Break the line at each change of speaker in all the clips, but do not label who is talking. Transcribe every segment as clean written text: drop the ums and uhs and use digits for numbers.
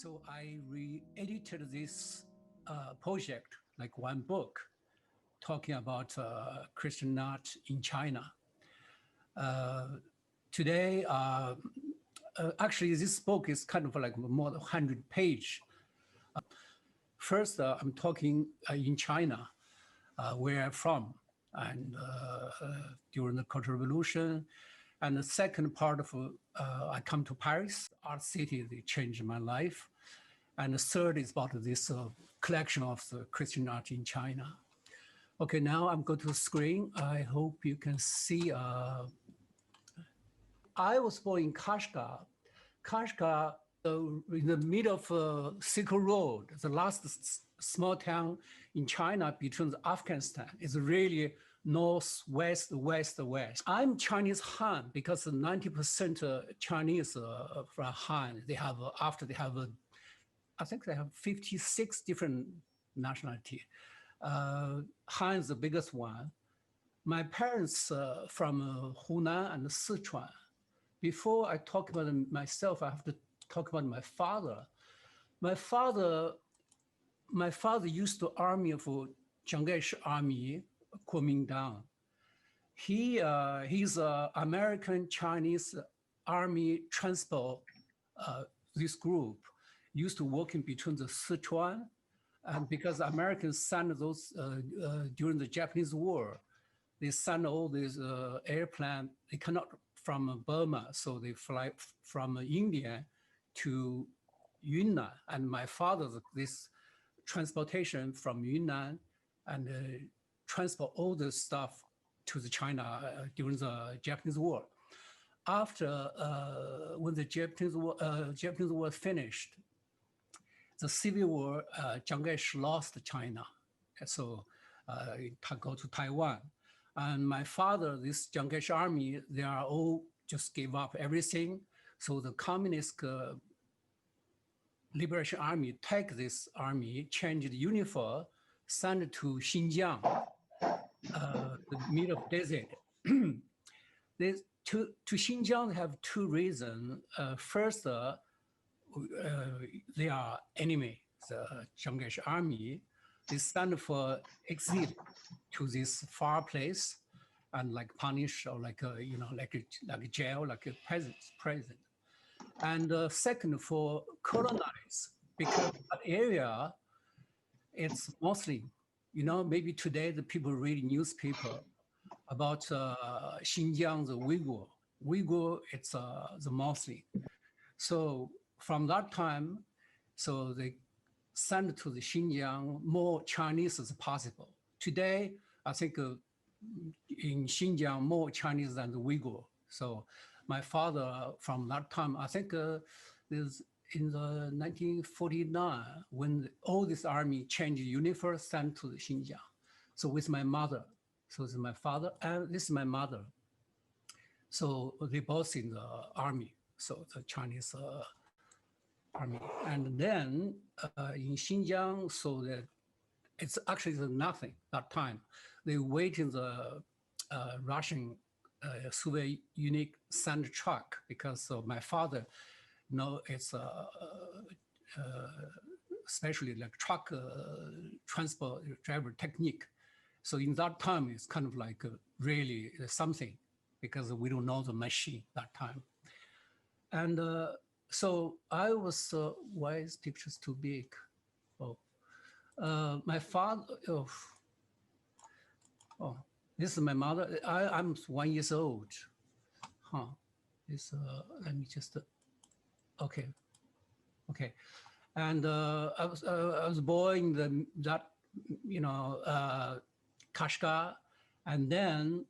So I re-edited this project, like one book, talking about Christian art in China. Today, actually, this book is kind of like more than 100 pages. First, I'm talking in China, where I'm from, and during the Cultural Revolution. And the second part of, I come to Paris, art city, they changed my life. And the third is about this collection of the Christian art in China. Okay, now I'm going to the screen. I hope you can see. I was born in Kashgar. Kashgar, in the middle of Silk Road, the last small town in China between Afghanistan, is really north, west, west, west. I'm Chinese Han because 90% Chinese from Han, they have, I think they have 56 different nationality. Han is the biggest one. My parents from Hunan and Sichuan. Before I talk about myself, I have to talk about my father. My father used to army for Chiang Kai-shek army, Kuomintang. He's a American Chinese army transport. This group used to work in between the Sichuan, and because Americans sent those during the Japanese War, they sent all these airplane. They cannot from Burma, so they fly from India to Yunnan. And my father, this transportation from Yunnan and transport all the stuff to the China during the Japanese War. After when the Japanese War finished, the Civil War, Chiang Kai-shek lost China, so go to Taiwan. And my father, this Chiang Kai-shek army, they are all just gave up everything. So the Communist Liberation Army take this army, changed the uniform, sent it to Xinjiang, the middle of desert. To Xinjiang, they have two reasons. First, they are enemy, the Chiang Kai-shek army. They send for exile to this far place and like punish or like a jail, like a prison. And second, for colonize, because that area, it's mostly, maybe today the people read newspaper about Xinjiang, the Uyghur. Uyghur, it's the mostly. So from that time, so they send to the Xinjiang more Chinese as possible. Today, I think in Xinjiang, more Chinese than the Uyghur. So my father, from that time, I think there's in the 1949, when all this army changed uniform, sent to the Xinjiang. So with my mother, so this is my father, and this is my mother. So they both in the army, so the Chinese army. And then in Xinjiang, so that it's actually nothing that time. They wait in the Russian Soviet Unique sand truck because my father, it's especially like truck transport driver technique. So in that time, it's kind of like really something because we don't know the machine that time. And so I was, why is pictures too big? Oh, my father, this is my mother. I'm 1 year old. This, let me just, okay. And I was born in that, Kashgar, and then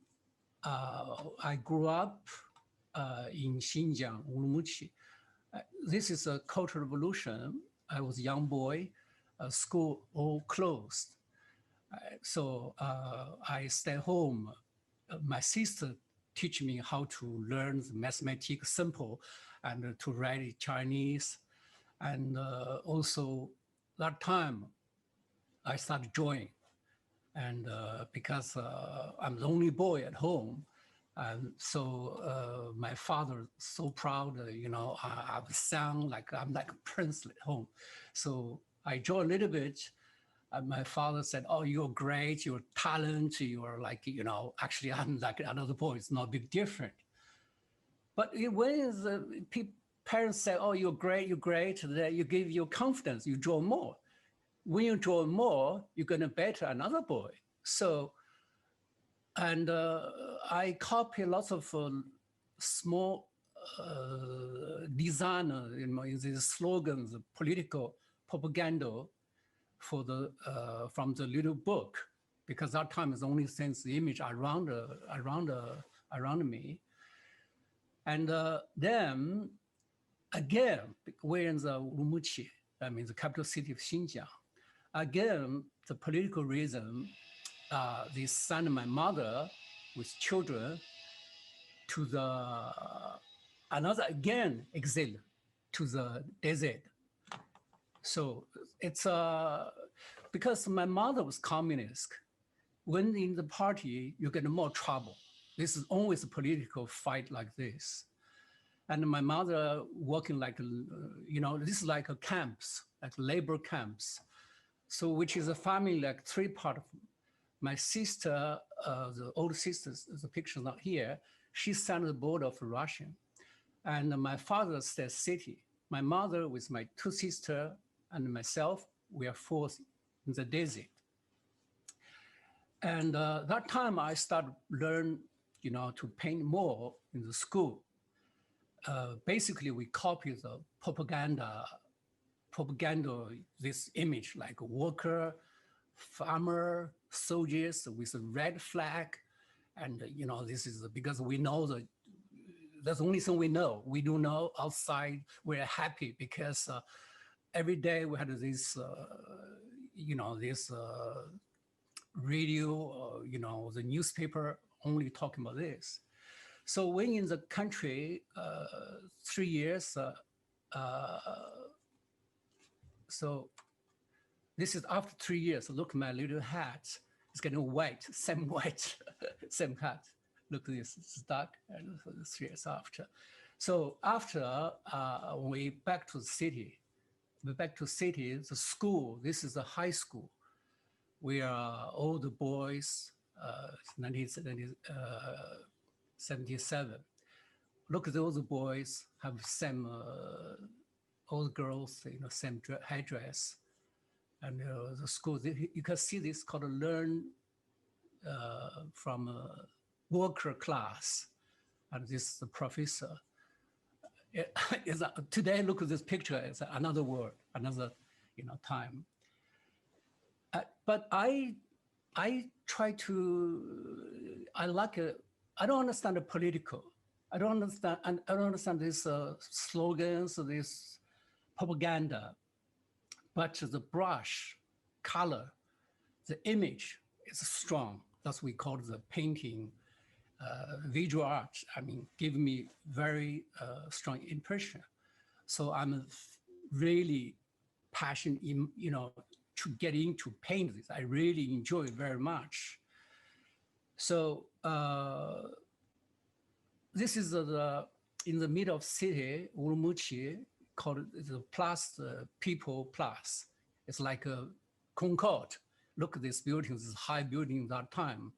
I grew up in Xinjiang, Urumqi. This is a Cultural Revolution. I was a young boy, school all closed. So I stay home. My sister teach me how to learn mathematics simple and to write Chinese. And also that time I started drawing. And because I'm the only boy at home, And so my father so proud, I have a son, like I'm like a prince at home. So I draw a little bit. And my father said, "Oh, you're great. You're talent. You're like, actually I'm like another boy. It's not big different." But when the parents say, "Oh, you're great. Then you give you confidence. You draw more. When you draw more, you're gonna better another boy." So, and I copy lots of small designer, these slogans, political propaganda for from the little book, because that time is only sense the image around me. And then again, we're in the Urumqi, I mean the capital city of Xinjiang. Again, the political reason, they sent my mother with children to another again exile to the desert. So it's because my mother was communist. When in the party, you get more trouble. This is always a political fight like this. And my mother working like, this is like a camps, like labor camps. So which is a family like three parts. My sister, the older sister, the picture not here, she signed the border of Russian. And my father said city. My mother with my two sisters and myself, we are forced in the desert. And that time I started learn, to paint more in the school. Basically, we copy the propaganda, this image like worker, farmer, soldiers with a red flag. And, this is because we know that's the only thing we know. We do know outside, we're happy because every day we had this, this radio, the newspaper only talking about this. So when in the country, 3 years, so this is after 3 years, look at my little hat, it's getting white, same white, same hat. Look at this, it's dark, and 3 years after. So after we back to the city, the school, this is a high school. We are all the boys, 1977. Look at those boys have same, all the girls, same headdress. And the school, you can see this called learn from a worker class. And this is the professor. Today, look at this picture, it's another word, another time. But I try to, I don't understand the political. I don't understand these slogans, this propaganda, but the brush, color, the image is strong. That's what we call the painting, visual art. I mean, give me very strong impression. So I'm really passionate, to get into paint this. I really enjoy it very much. So this is in the middle of city, Urumqi, called the people plus. It's like a Concorde. Look at this building, this high building that time.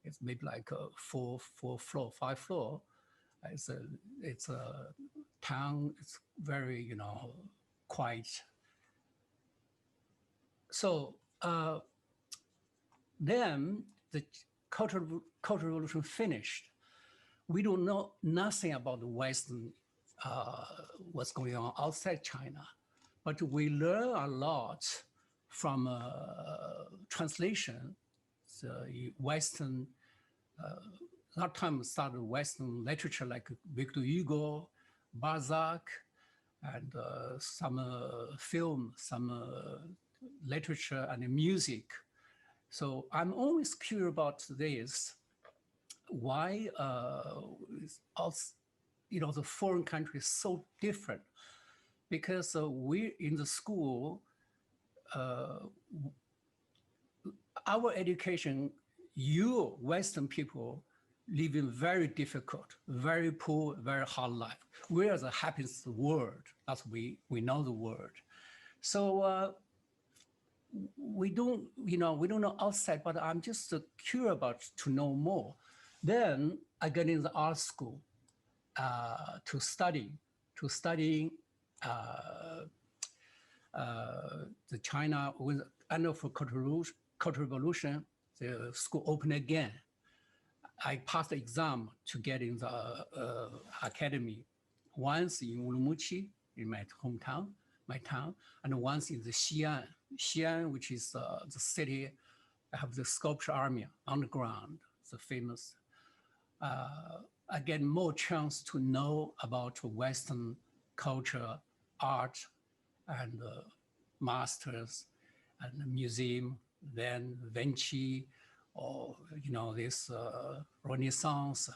It's maybe like a 5 floor. It's a town, it's very, quiet. So then the Cultural Revolution finished. We don't know nothing about the Western, what's going on outside China, but we learn a lot from translation, the Western, that time started Western literature like Victor Hugo, Balzac, and some film, some literature and music. So I'm always curious about this. Why, the foreign country is so different? Because we in the school, our education, you Western people, living very difficult, very poor, very hard life. We are the happiest world. That's we know the word. So we don't know outside, but I'm just curious about to know more. Then I get in the art school to study the China with end of Cultural Revolution. The school opened again. I passed the exam to get in the academy, once in Urumqi, in my hometown, my town, and once in the Xi'an, which is the city. I have the sculpture army underground, the famous. I get more chance to know about Western culture, art, and masters, and museum, then Vinci, or this Renaissance,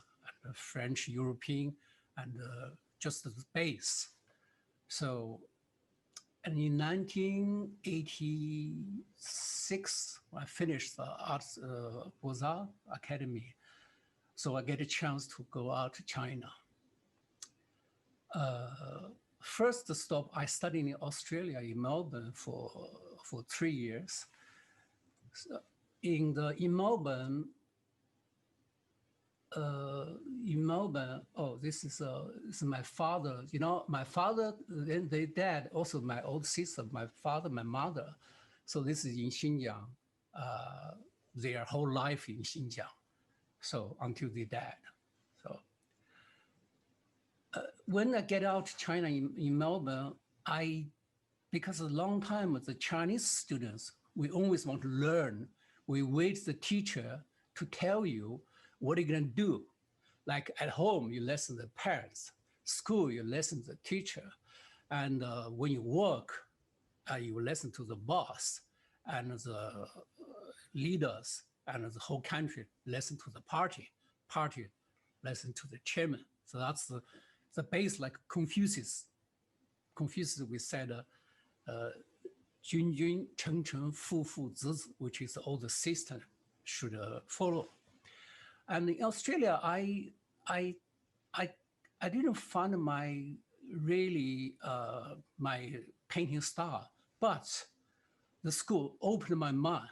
and French, European, and just the base. So, and in 1986, I finished the Arts Beaux-Arts Academy. So I get a chance to go out to China. First stop, I studied in Australia, in Melbourne for 3 years. So in Melbourne, oh, this is my father. My father, then their dad, also my old sister, my father, my mother. So this is in Xinjiang, their whole life in Xinjiang. So until they died. So when I get out to China in Melbourne, because a long time the Chinese students, we always want to learn. We wait the teacher to tell you what you're gonna do. Like at home, you listen to the parents. School, you listen to the teacher. And when you work, you listen to the boss and the leaders, and the whole country listen to the party listen to the chairman. So that's the base, like Confucius. Confucius, we said, 君君臣臣父父子子, which is all the system should follow. And in Australia, I didn't find my painting style, but the school opened my mind.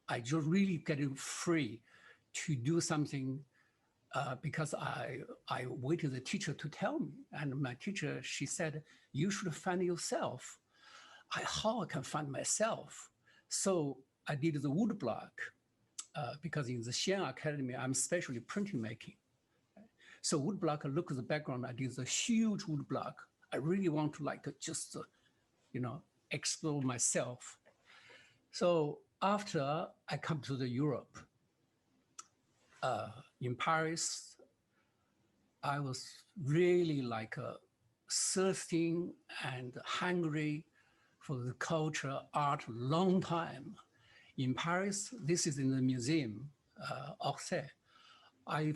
I just really getting free to do something because I waited the teacher to tell me. And my teacher, she said, you should find yourself. How I can find myself? So I did the woodblock because in the Xi'an Academy, I'm especially printing making. So woodblock, look at the background, I did the huge woodblock. I really want to just, explore myself. So after I come to the Europe, in Paris, I was really thirsting and hungry for the culture, art, long time. In Paris, this is in the museum, Orsay. I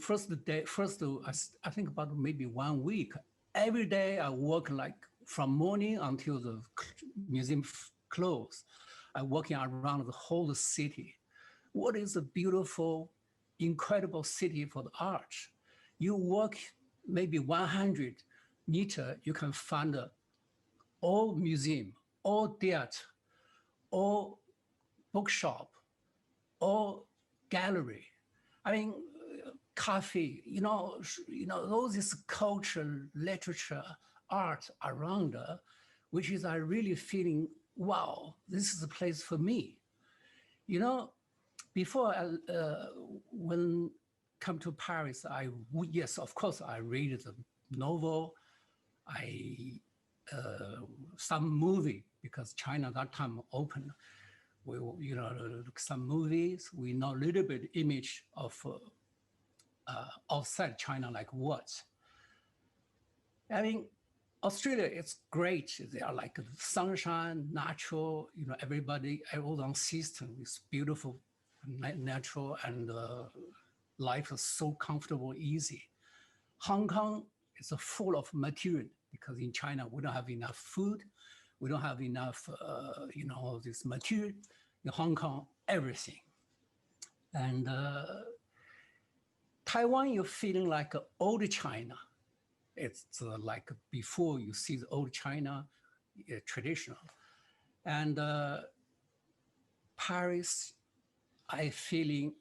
think about maybe 1 week. Every day I work from morning until the museum closed. I'm working around the whole city. What is a beautiful, incredible city for the art? You walk maybe 100 meters, you can find all museum, all theater, all bookshop, all gallery. I mean, cafe, all this culture, literature, art around, which is I really feeling, wow, this is a place for me. Before when come to Paris, yes, of course, I read the novel, some movie, because China that time open. We, look some movies, we know a little bit image of outside China, like what. I mean, Australia, it's great. They are like sunshine, natural, everybody, everyone system is beautiful, natural, and life is so comfortable, easy. Hong Kong is full of material because in China, we don't have enough food. We don't have enough, this material. In Hong Kong, everything. And Taiwan, you're feeling like old China. It's like before you see the old China traditional. And Paris, I feeling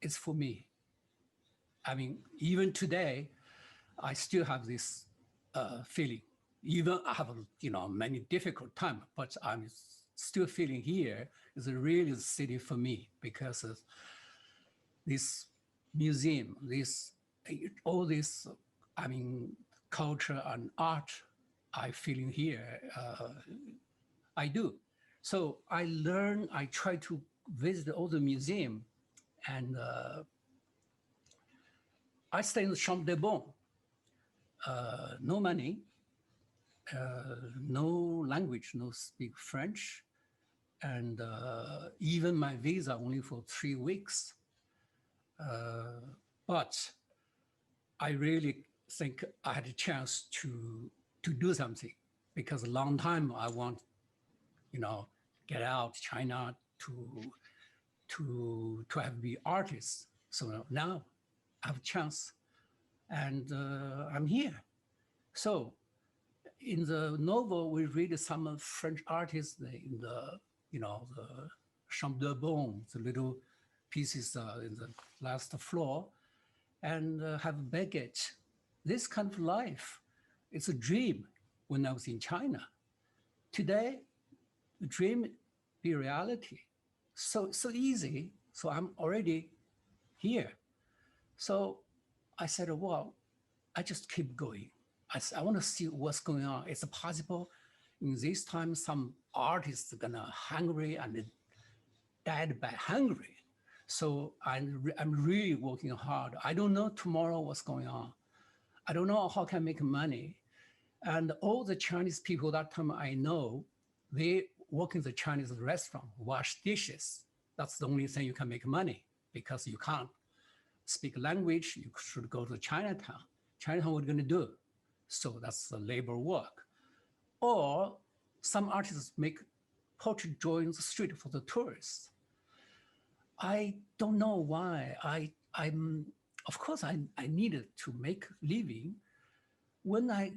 it's for me. I mean, even today, I still have this feeling. Even I have, many difficult times, but I'm still feeling here is a really city for me because of this museum, all this, culture and art I feeling here, I do. So I try to visit all the museum, and I stay in the Chambre des Bons. No money, no language, no speak French, and even my visa only for 3 weeks. But I really think I had a chance to do something, because a long time I want, get out China to have be artists. So now I have a chance, and I'm here. So in the novel, we read some French artists in the, the Chambre des Bons, the little pieces in the last floor, and have baguette. This kind of life, it's a dream when I was in China. Today, the dream be reality. So easy, so I'm already here. So I said, well, I just keep going. I want to see what's going on. It's possible in this time some artists are gonna hungry and died by hungry. So I'm really working hard. I don't know tomorrow what's going on. I don't know how can I make money. And all the Chinese people that time I know, they work in the Chinese restaurant, wash dishes. That's the only thing you can make money, because you can't speak language. You should go to Chinatown. Chinatown, what are you gonna do? So that's the labor work. Or some artists make portrait drawings the street for the tourists. I don't know why. Of course, I needed to make living. When I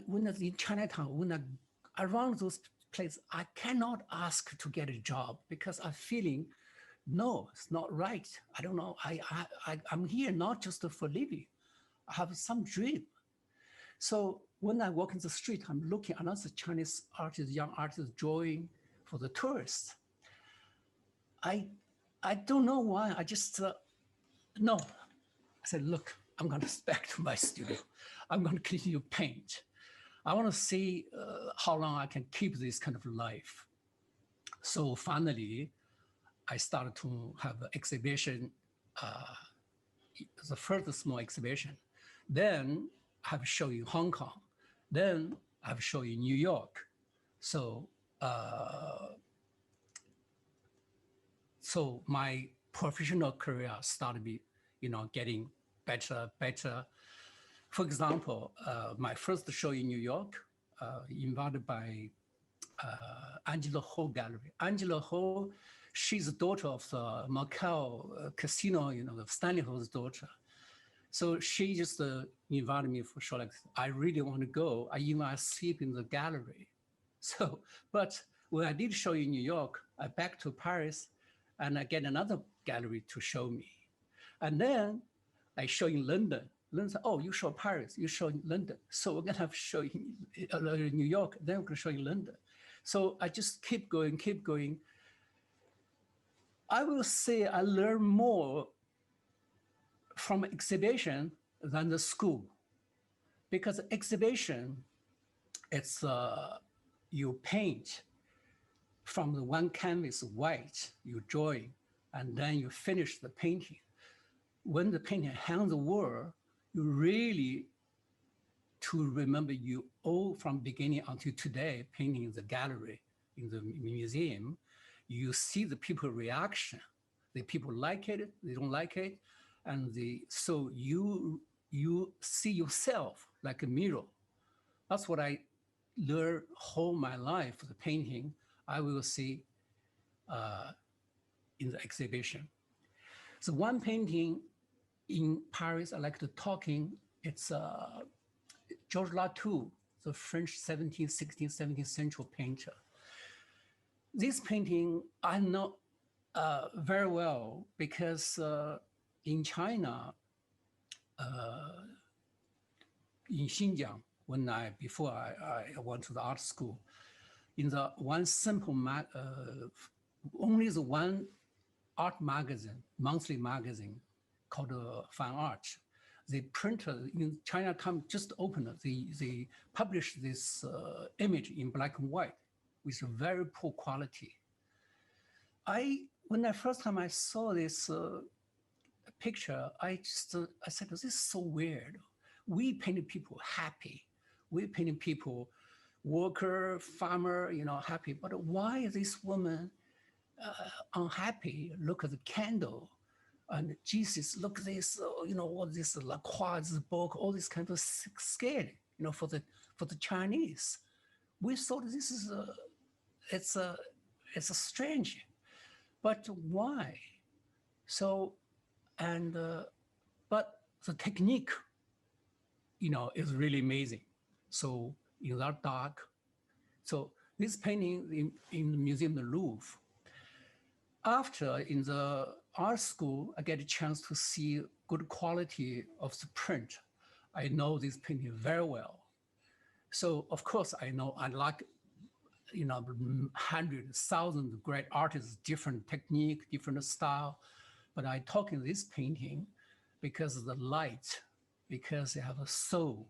was in Chinatown, when I around those places, I cannot ask to get a job because I'm feeling, no, it's not right. I don't know. I'm here not just for living. I have some dream. So when I walk in the street, I'm looking at another Chinese artist, young artist drawing for the tourists. I don't know why. I just no. I said, look, I'm going to back to my studio. I'm going to continue paint. I want to see how long I can keep this kind of life. So finally, I started to have an exhibition, the first small exhibition. Then I have a show in Hong Kong. Then I have a show in New York. So, so my professional career started be, getting better. For example, my first show in New York, invited by Angela Ho Gallery. Angela Ho, she's the daughter of the Macau casino, the Stanley Ho's daughter. So she just invited me for show like this. I really want to go. I sleep in the gallery. So, but when I did show in New York, I back to Paris, and I get another gallery to show me. And then I show in London. London said, oh, you show Paris, you show in London. So we're gonna have show in New York, then we're gonna show in London. So I just keep going. I will say I learn more from exhibition than the school. Because exhibition, it's you paint from the one canvas white, you drawing, and then you finish the painting. When the painting hangs on the wall, you really to remember you all from beginning until today, painting in the gallery, in the museum, you see the people reaction. The people like it, they don't like it. And so you see yourself like a mirror. That's what I learned whole my life, the painting, I will see in the exhibition. So one painting in Paris, I like to talking. It's Georges Latour, the French 17th, 16th, 17th century painter. This painting I know very well because in China, in Xinjiang, before I went to the art school, in the one simple only the one art magazine, monthly magazine called Fine Art. They printed in Chinatown, just opened it. They published this image in black and white with very poor quality. When the first time I saw this picture, I said, this is so weird. We painted people happy. We painted people, worker, farmer, happy. But why is this woman unhappy? Look at the candle. And Jesus, look at this, all this La Croix, this book, all this kind of scared, for the Chinese. We thought this is it's a strange, but why? So, but the technique, is really amazing. So in that dark, so this painting in the Museum of the Louvre. After in the art school, I get a chance to see good quality of the print. I know this painting very well. So of course I know I like, hundreds, thousands of great artists, different technique, different style. But I talk in this painting because of the light, because they have a soul.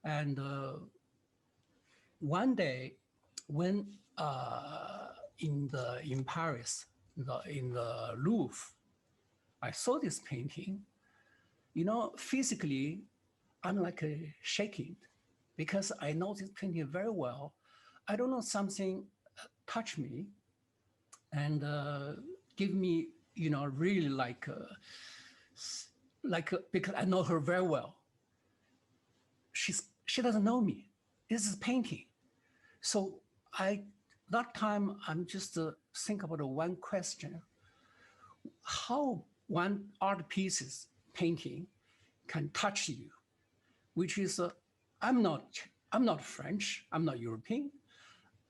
And one day when in Paris, in the Louvre, I saw this painting, physically, I'm like shaking because I know this painting very well. I don't know, something touched me and give me, really because I know her very well. She doesn't know me. This is painting. So that time I'm just think about one question: how one art piece's painting can touch you, which is I'm not French, I'm not European,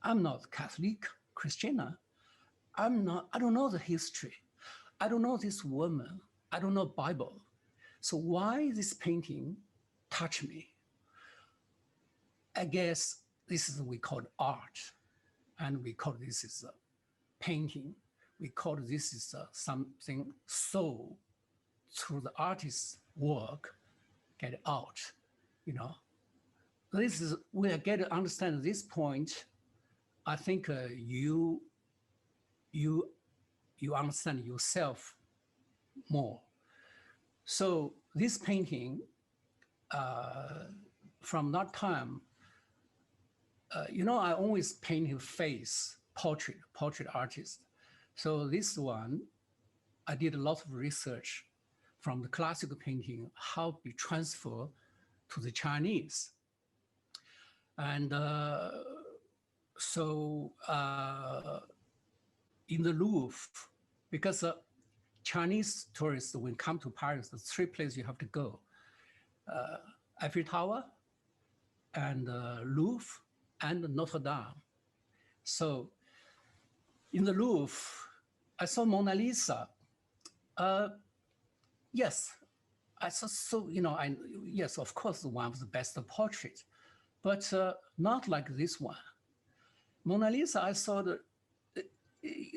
I'm not Catholic, Christian, I don't know the history, I don't know this woman, I don't know Bible. So why this painting touch me? I guess this is what we call art, and we call this is painting. We call this is something soul through the artist's work get out, This is when I get to understand this point. I think you understand yourself more. So this painting, from that time, I always paint his face, portrait artist. So this one, I did a lot of research from the classical painting, how to be transferred to the Chinese. And so in the Louvre, because Chinese tourists, when come to Paris, the three places you have to go: Eiffel Tower, and Louvre, and Notre Dame. So in the Louvre, I saw Mona Lisa. Yes, I saw, so, yes, of course, one of the best portraits, but not like this one. Mona Lisa, I saw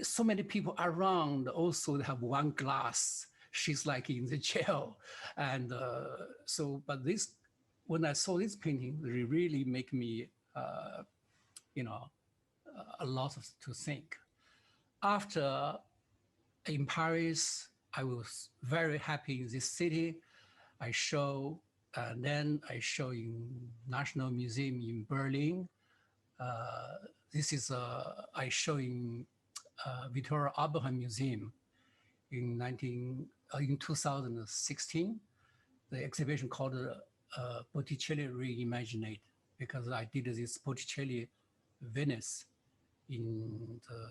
so many people around also have one glass. She's like in the jail. And but this, when I saw this painting, it really make me, a lot to think. After in Paris, I was very happy in this city. I show, and then I show in National Museum in Berlin. This is I show in Victoria Abraham Museum in 2016. The exhibition called Botticelli Reimagined, because I did this Botticelli Venice in the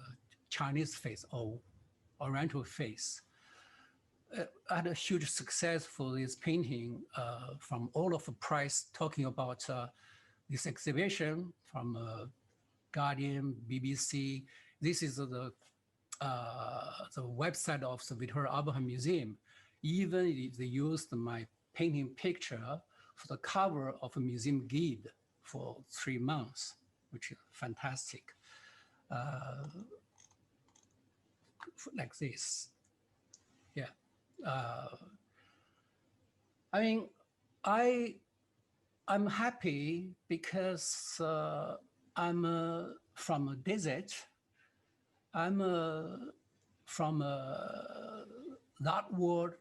Chinese face or Oriental face. I had a huge success for this painting from all of the press talking about this exhibition from Guardian, BBC. This is the website of the Victoria Abraham Museum. Even they used my painting picture for the cover of a museum guide for 3 months, which is fantastic. Like this, yeah. I mean, I'm happy because I'm from a desert. I'm from that world,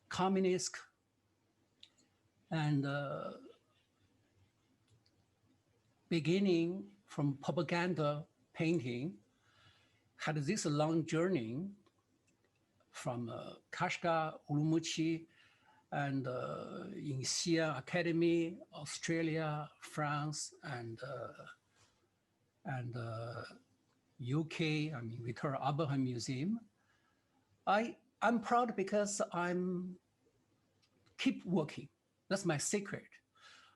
communist, and beginning from propaganda painting, had this long journey from Kashgar, Urumqi, and in Xi'an Academy, Australia, France, and UK, I mean, Victoria Abraham Museum. I'm proud because I'm keep working. That's my secret.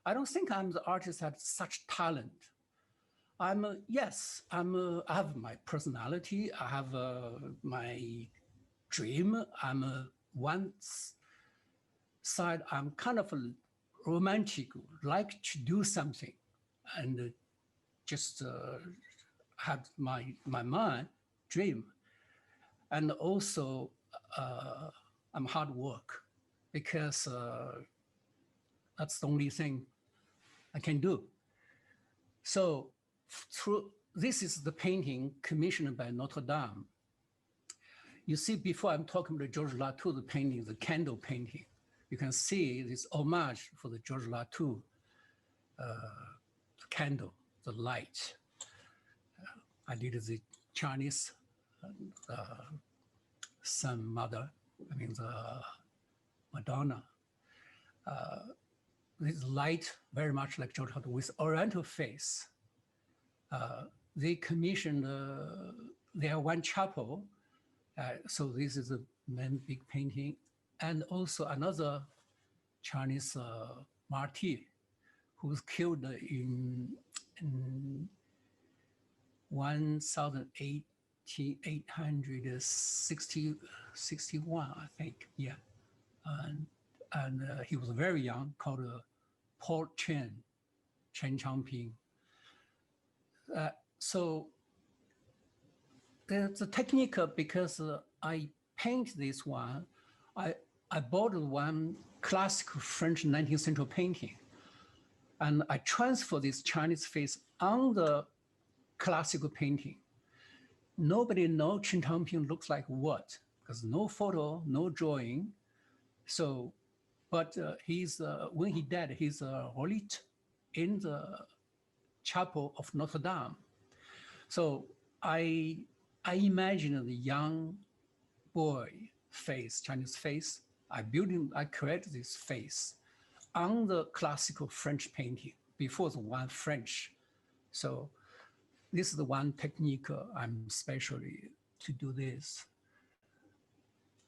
I don't think I'm the artist that has such talent. Yes, I have my personality. I have my dream. One side, I'm kind of a romantic, like to do something, and just have my mind dream. And also, I'm hard work because that's the only thing I can do. So this is the painting commissioned by Notre Dame. You see, before I'm talking about Georges Latour, the painting, the candle painting, you can see this homage for the Georges Latour candle, the light. I did the Chinese Sun Mother, I mean the Madonna. This light very much like Georges Latour with Oriental face. They commissioned their one chapel. So this is the main big painting. And also another Chinese martyr who was killed in 1861, I think, yeah. And he was very young, called Paul Chen Changping. So the technique, because I paint this one, I bought one classical French 19th century painting, and I transfer this Chinese face on the classical painting. Nobody knows Chen Changping looks like what, because no photo, no drawing. So, but he's when he died, he's relict in the chapel of Notre Dame. So I imagine the young boy face, Chinese face. I created this face on the classical French painting before the one French. So this is the one technique I'm specially to do this.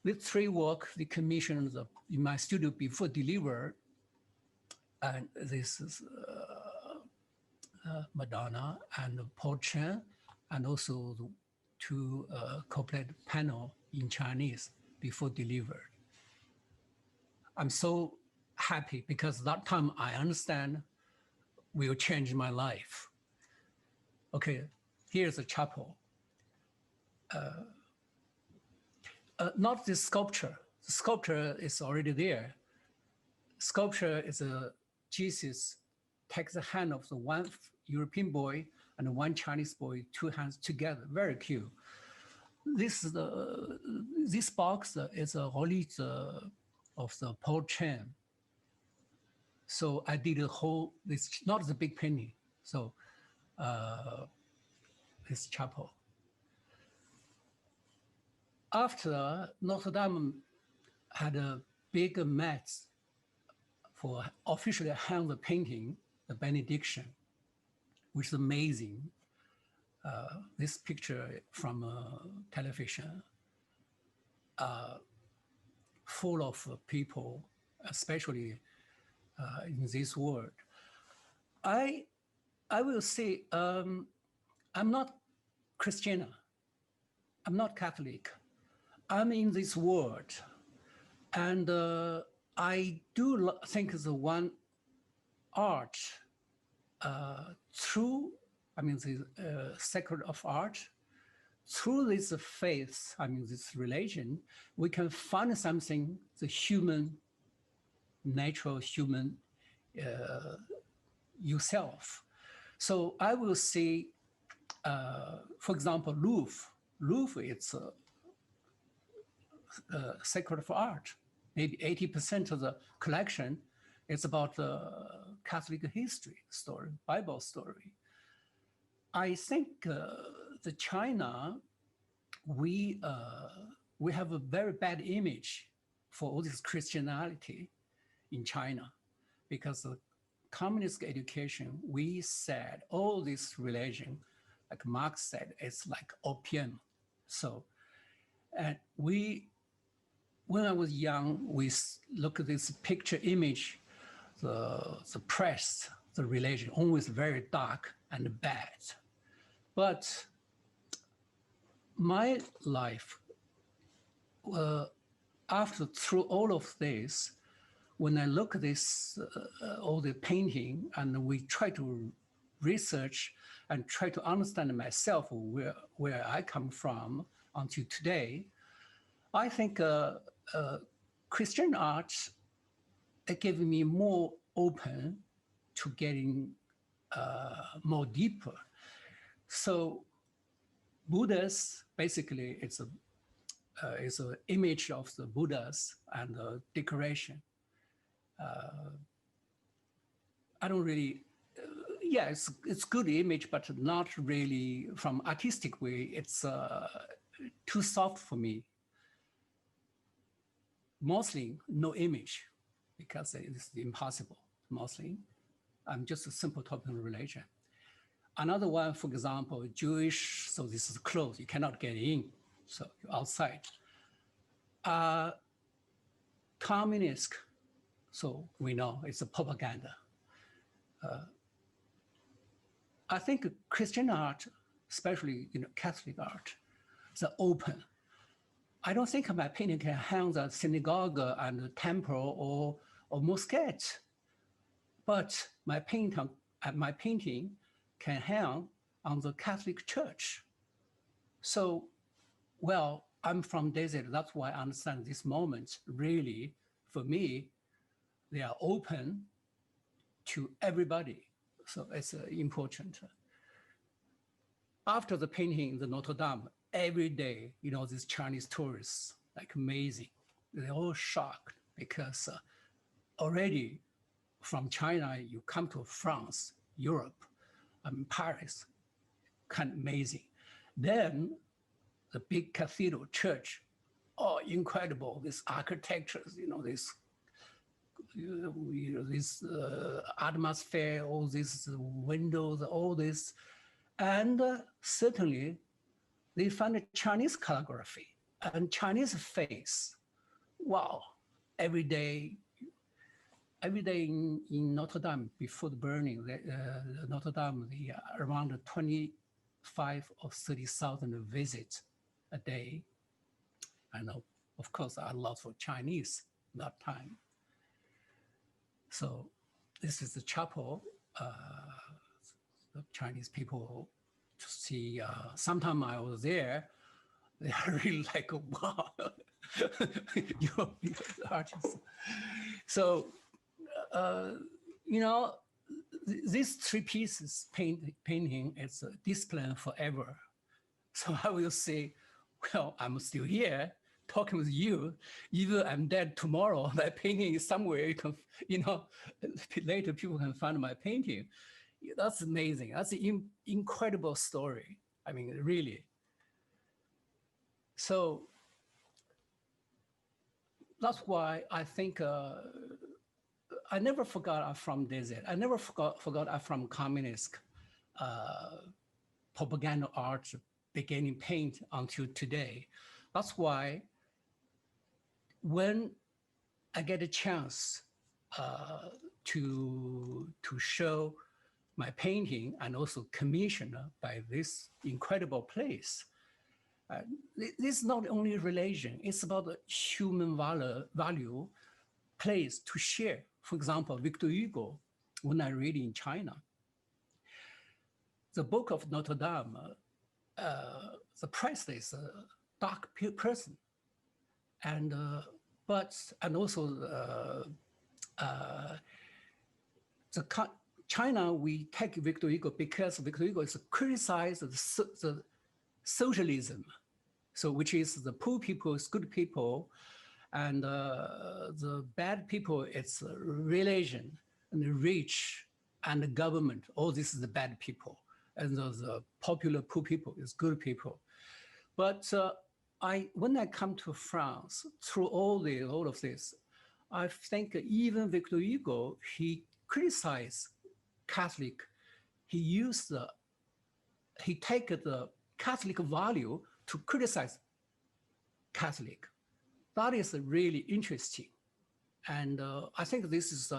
With 3 work, they commissioned in my studio before delivered, and this is Madonna and Paul Chen, and also the 2 couplet panel in Chinese before delivered. I'm so happy because that time I understand will change my life. Okay, here's a chapel. Not the sculpture. The sculpture is already there. Sculpture is Jesus takes the hand of the one European boy and one Chinese boy, 2 hands together, very cute. This box is a relic of the Paul Chen. So I did a whole, this not the big painting. So this chapel. After Notre Dame had a big mass for officially hang the painting, the benediction, which is amazing. This picture from television. full of people, especially in this world. I will say I'm not Christian. I'm not Catholic. I'm in this world, and I do think the one art through, I mean, the sacred of art, through this faith, I mean, this religion, we can find something, the human, natural human yourself. So I will say, for example, Louvre. Louvre, it's sacred for art. Maybe 80% of the collection is about Catholic history story, Bible story. I think the China, we have a very bad image for all this Christianity in China, because the communist education, we said all this religion, like Marx said, it's like opium. So, and when I was young, we look at this picture image, the press, the religion, always very dark and bad. But my life, through all of this, when I look at this, all the painting, and we try to research and try to understand myself, where I come from until today, I think Christian art, it gave me more open to getting more deeper. So Buddhas, basically, it's an image of the Buddhas and the decoration. I don't really, yeah, it's good image, but not really from artistic way. It's too soft for me. Mostly no image, because it's impossible, mostly. I'm just a simple topic of religion. Another one, for example, Jewish, so this is closed, you cannot get in, so you're outside. Communist, so we know it's a propaganda. I think Christian art, especially Catholic art, is open. I don't think my painting can hang the synagogue and the temple or mosque, but my painting can hang on the Catholic Church. So, well, I'm from desert. That's why I understand this moment. Really, for me, they are open to everybody. So it's important. After the painting in the Notre Dame, every day, these Chinese tourists, like amazing. They're all shocked because already from China, you come to France, Europe, Paris, kind of amazing. Then the big cathedral church, oh, incredible, this architectures, this atmosphere, all these windows, all this. And certainly they find a Chinese calligraphy and Chinese face. Wow, every day in Notre Dame, before the burning, Notre Dame, around 25 or 30,000 visits a day. I know, of course, a lot for Chinese that time. So this is the chapel, the Chinese people to see. Sometime I was there, they are really like, wow, you're an artist. So, these three pieces painting, it's a discipline forever. So I will say, well, I'm still here talking with you. Even I'm dead tomorrow, my painting is somewhere. You can, later people can find my painting. That's amazing. That's an incredible story. I mean, really. So that's why I think I never forgot I'm from desert. I never forgot I'm from communist propaganda art, beginning paint until today. That's why when I get a chance to show my painting and also commissioned by this incredible place, this is not only religion, it's about the human value place to share. For example, Victor Hugo, when I read in China, the book of Notre Dame, the priest is a dark person, and also China, we take Victor Hugo because Victor Hugo is criticized the socialism, so which is the poor people is good people, and the bad people it's religion, and the rich and the government. All this is the bad people, and the popular poor people is good people. But when I come to France, through all of this, I think even Victor Hugo, he criticized Catholic. He take the Catholic value to criticize Catholic. That is really interesting. And I think this is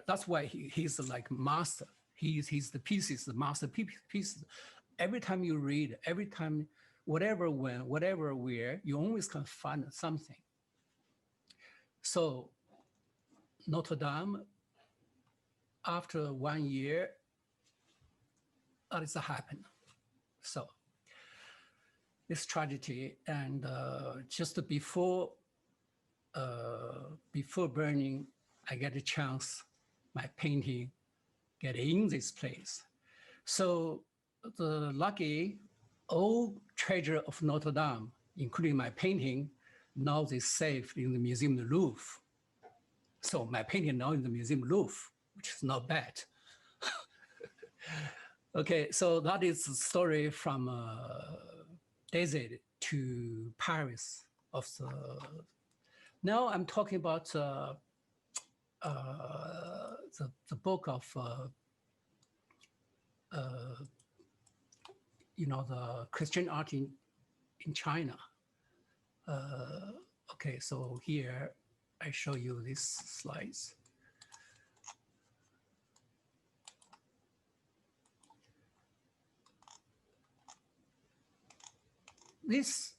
that's why he's like master. He's the pieces, the master pieces. Every time you read, every time, whatever, when, whatever, where, you always can find something. So Notre Dame, after 1 year, that is happened. So this tragedy, and just before burning, I get a chance, my painting get in this place. So the lucky old treasure of Notre Dame, including my painting, now they saved in the Museum of the Louvre. So my painting now in the Museum of the Louvre, which is not bad. Okay, so that is the story from desert to Paris. Now I'm talking about the book of the Christian art in China. Okay, so here I show you these slides. This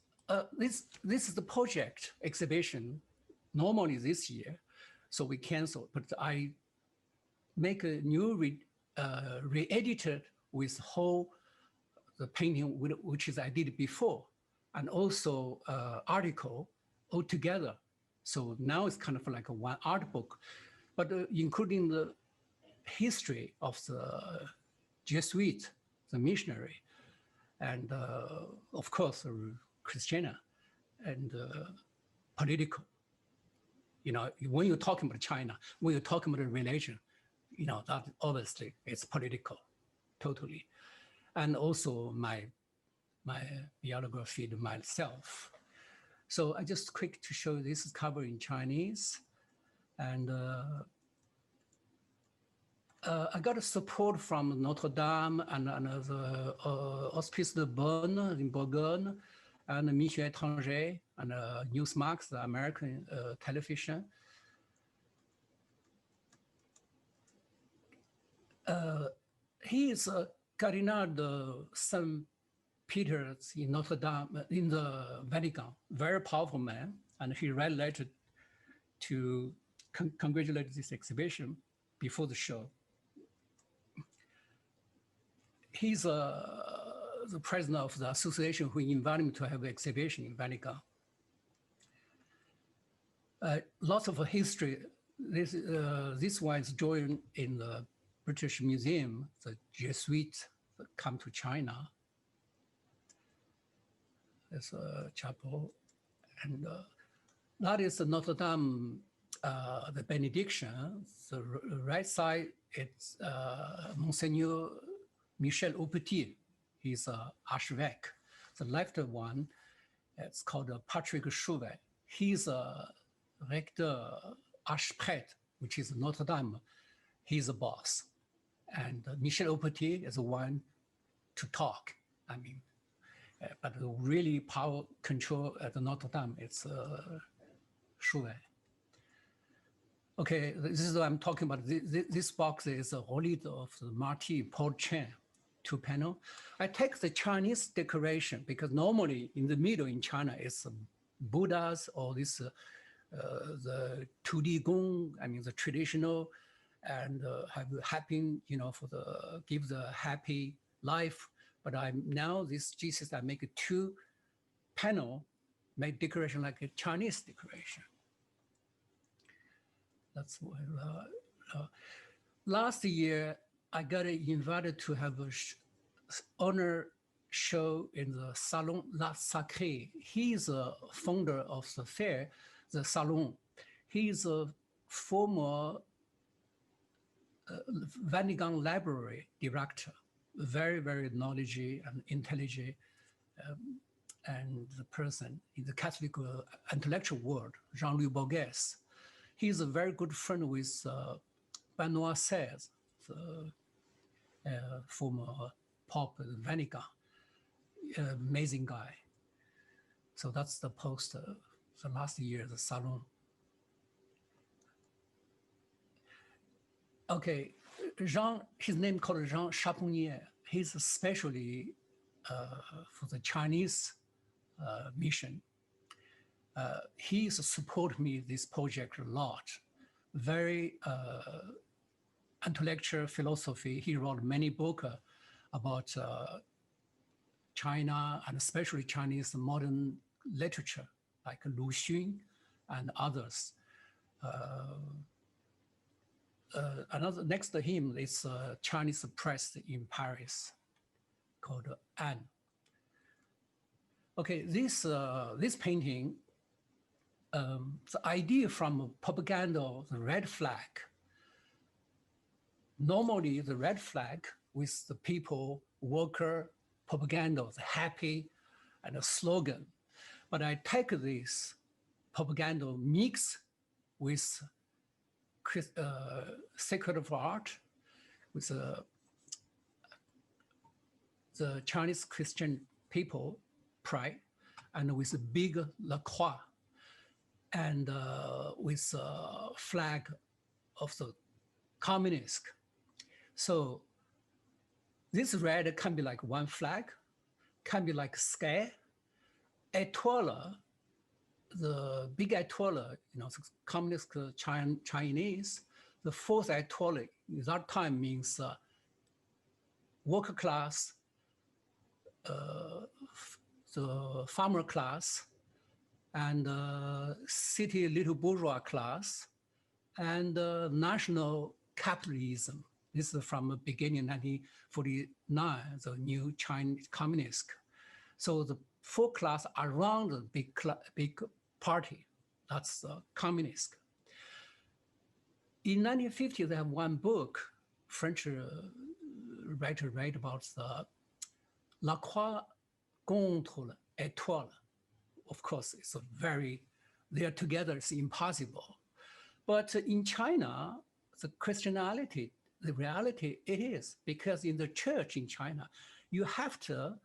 is the project exhibition, normally this year, so we canceled, but I make a new re-edited with the painting which is I did before, and also article all together. So now it's kind of like a one art book, but including the history of the Jesuit, the missionary, and of course Christiana, and political. When you're talking about China, when you're talking about religion, that obviously it's political, totally. And also my biography myself. So I just quick to show this is covered in Chinese. And I got a support from Notre Dame and the Hospice de Bonn in Bourgogne, and Mission Étranger, and Newsmax, the American television. He is Cardinal de Saint Peter's in Notre Dame, in the Vatican, very powerful man, and he wrote a letter to congratulate this exhibition before the show. He's the president of the association who invited me to have an exhibition in Vatican. Lots of history. This one is joined in the British Museum, the Jesuits that come to China. There's a chapel, and that is the Notre Dame, the benediction. The right side, it's Monseigneur Michel Aupetit. He's an archevêque. The left one, it's called Patrick Chauvet. He's a rector, archprêtre, which is Notre Dame. He's a boss. And Michel Aupetit is the one to talk. I mean, but the really power control at the Notre Dame, it's Chauvet. Okay, this is what I'm talking about. This box is a relic of the Marty Paul Chen 2-panel. I take the Chinese decoration because normally in the middle in China it's Buddhas or this the 2D gong, I mean the traditional, and have happy, for the give the happy life. But now this Jesus, I make a 2-panel, make decoration like a Chinese decoration. That's what. Last year, I got invited to have a honor show in the Salon La Sacrée. He's a founder of the fair, the Salon. He's a former Vatican Library director, very, very knowledgeable and intelligent and the person in the Catholic intellectual world, Jean-Louis Borges. He's a very good friend with Benoit XVI, the former Pope Vatican, amazing guy. So that's the poster, the last year, the Salon. Okay, Jean, his name called Jean Chaponier. He's especially for the Chinese mission. He supported me this project a lot. Very intellectual philosophy. He wrote many books about China and especially Chinese modern literature, like Lu Xun and others. Another next to him is a Chinese press in Paris called Anne. Okay, this painting, the idea from propaganda, the red flag. Normally, the red flag with the people, worker, propaganda, the happy, and a slogan. But I take this propaganda mix with sacred art, with the Chinese Christian people pride, and with a big La Croix, and with a flag of the communist. So this red can be like one flag, can be like sky, étoile, the big étoile, the communist Chinese, the fourth étoile at that time means worker class, the farmer class, and city little bourgeois class, and national capitalism. This is from the beginning 1949, the new Chinese communist. So the four class around the big party, that's the communist. In 1950, they have one book, French writer write about the La Croix contre l'étoile. Of course, it's a very, they are together, it's impossible. But in China, the Christianity, the reality it is, because in the church in China, you have to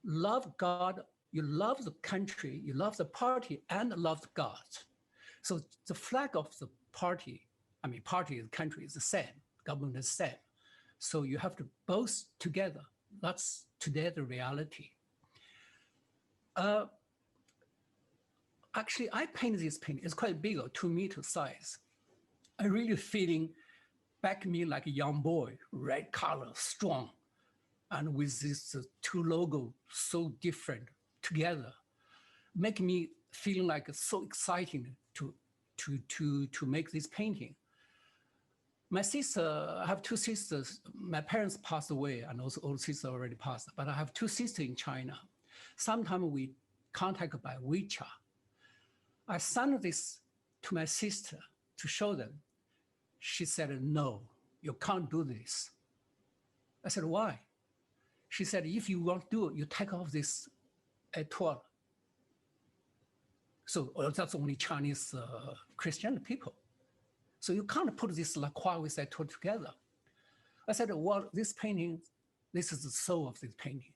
love God, you love the country, you love the party, and love God. So the flag of the party, party and country is the same, government is the same. So you have to both together. That's today the reality. Actually, I painted this painting. It's quite big, 2 meter size. I really feeling back me like a young boy, red color, strong, and with this 2 logo so different together, make me feel like it's so exciting to make this painting. My sister, I have 2 sisters. My parents passed away, and also older sister already passed. But I have 2 sisters in China. Sometimes we contact by WeChat. I sent this to my sister to show them. She said, "No, you can't do this." I said, "Why?" She said, "If you want to do it, you take off this étoile." So that's only Chinese Christian people. So you can't put this La Croix with étoile together. I said, "Well, this painting, this is the soul of this painting.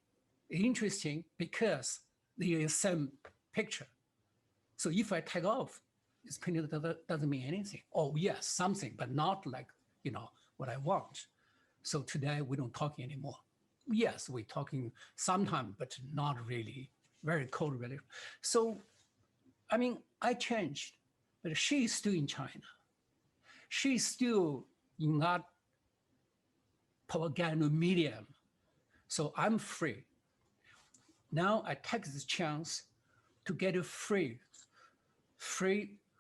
interesting because they are the same picture. So if I take off, this painting doesn't mean anything. Oh yes, something, but not like, what I want. So today we don't talk anymore. Yes, we're talking sometime, but not really, very cold, really. So, I changed, but she's still in China. She's still in that propaganda medium. So I'm free. Now I take this chance to get a free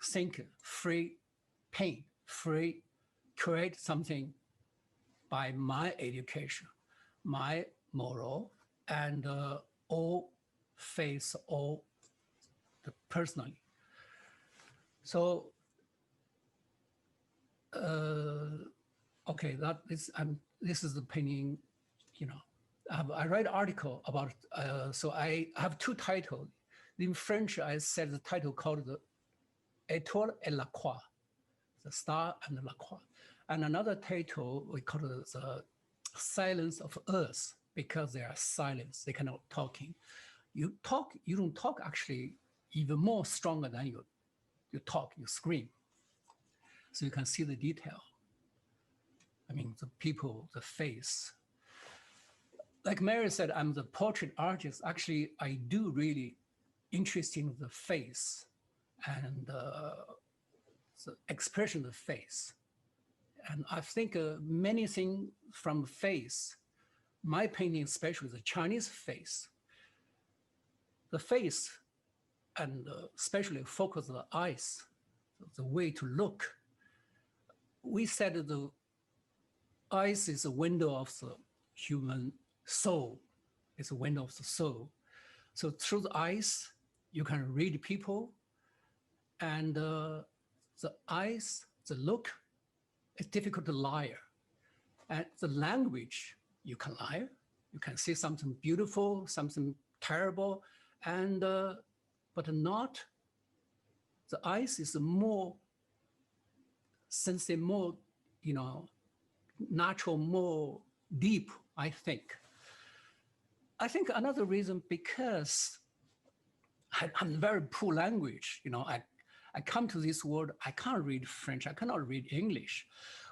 thinker, free paint, free create something by my education, my moral, and all faith, all personally. So, okay, this is the painting, I read an article about, so I have two titles. In French, I said the title called the Étoile et la Croix, the star and la croix. And another title, we call it the silence of earth, because they are silence, they cannot talking. You don't talk actually even more stronger than you talk, you scream. So you can see the detail. The people, the face. Like Mary said, I'm the portrait artist. Actually, I do really interested in the face and the expression of the face. And I think many things from face, my painting, especially the Chinese face, the face, and especially focus on the eyes, the way to look. We said the eyes is a window of the human soul. It's a window of the soul. So through the eyes, you can read people, and the eyes, the look, it's difficult to lie. And the language, you can lie. You can say something beautiful, something terrible, and but not. The eyes is more sensitive, more, natural, more deep, I think. I think another reason, because I'm very poor language. I come to this world, I can't read French, I cannot read English.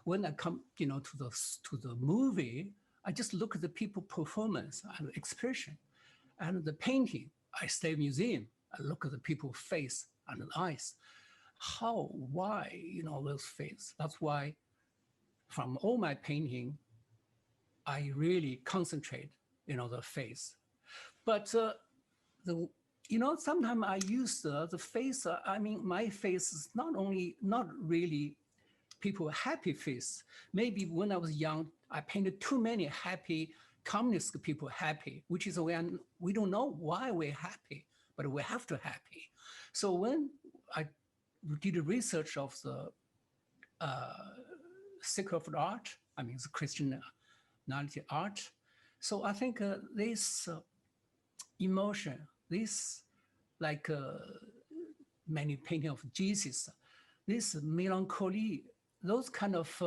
When I come, to the movie, I just look at the people performance and expression. And the painting, I stay in museum, I look at the people's face and the eyes. How, why, those face. That's why from all my painting, I really concentrate, the face. But sometimes I use the face, my face is not really people happy face. Maybe when I was young, I painted too many happy communist people happy, which is when we don't know why we're happy, but we have to happy. So when I did a research of the sacred art, the Christianity art, so I think this emotion, this like many painting of Jesus, this melancholy, those kind of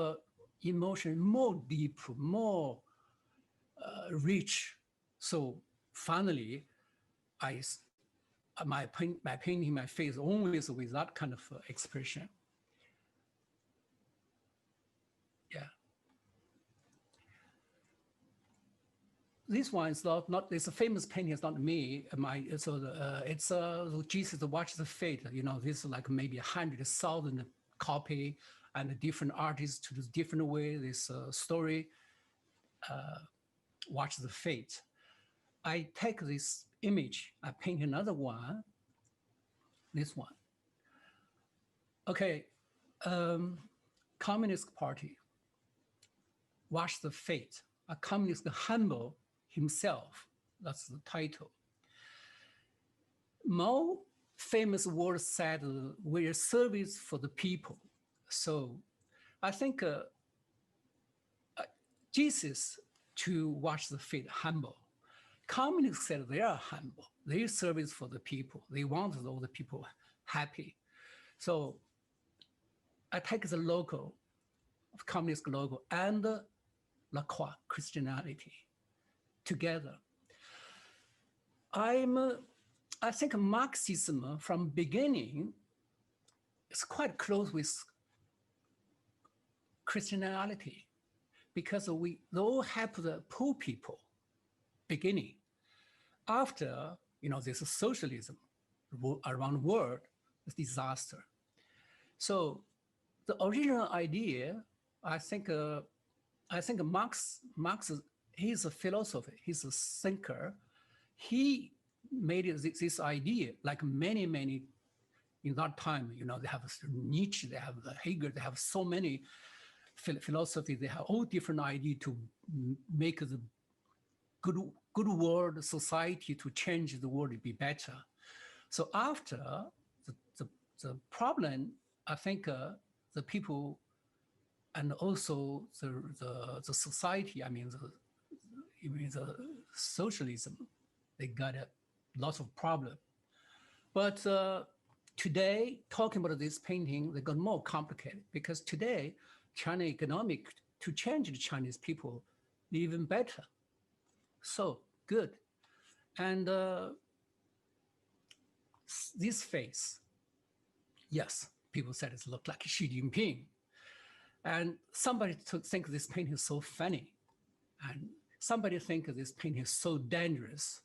emotion, more deep, more rich. So finally, my painting, my face always with that kind of expression. Yeah. This one is not. It's a famous painting. It's not me. It's Jesus Watch the Fate. This is like maybe 100,000 copy, and different artists to do different way. This story, Watch the Fate. I take this image. I paint another one. This one. Okay, Communist Party. Watch the Fate. A communist humble himself. That's the title. Mao famous word said, "We are service for the people." So I think Jesus to watch the fate humble. Communists said they are humble. They service for the people. They want all the people happy. So I take the logo, communist logo, and La Croix, Christianity, together. I think Marxism from beginning is quite close with Christianity, because we all have the poor people beginning. After, this socialism around the world, is disaster. So the original idea, I think Marx, he's a philosopher, he's a thinker. He made this idea, like many in that time. They have Nietzsche, they have Hegel, they have so many philosophy. They have all different ideas to make the good world, society, to change the world to be better. So after the problem, I think the people and also the society, the socialism, they got a lot of problem. But today, talking about this painting, they got more complicated, because today, China economic, to change the Chinese people even better. So good. And this face, yes, people said it looked like Xi Jinping. And somebody think this painting is so funny. And somebody think this painting is so dangerous.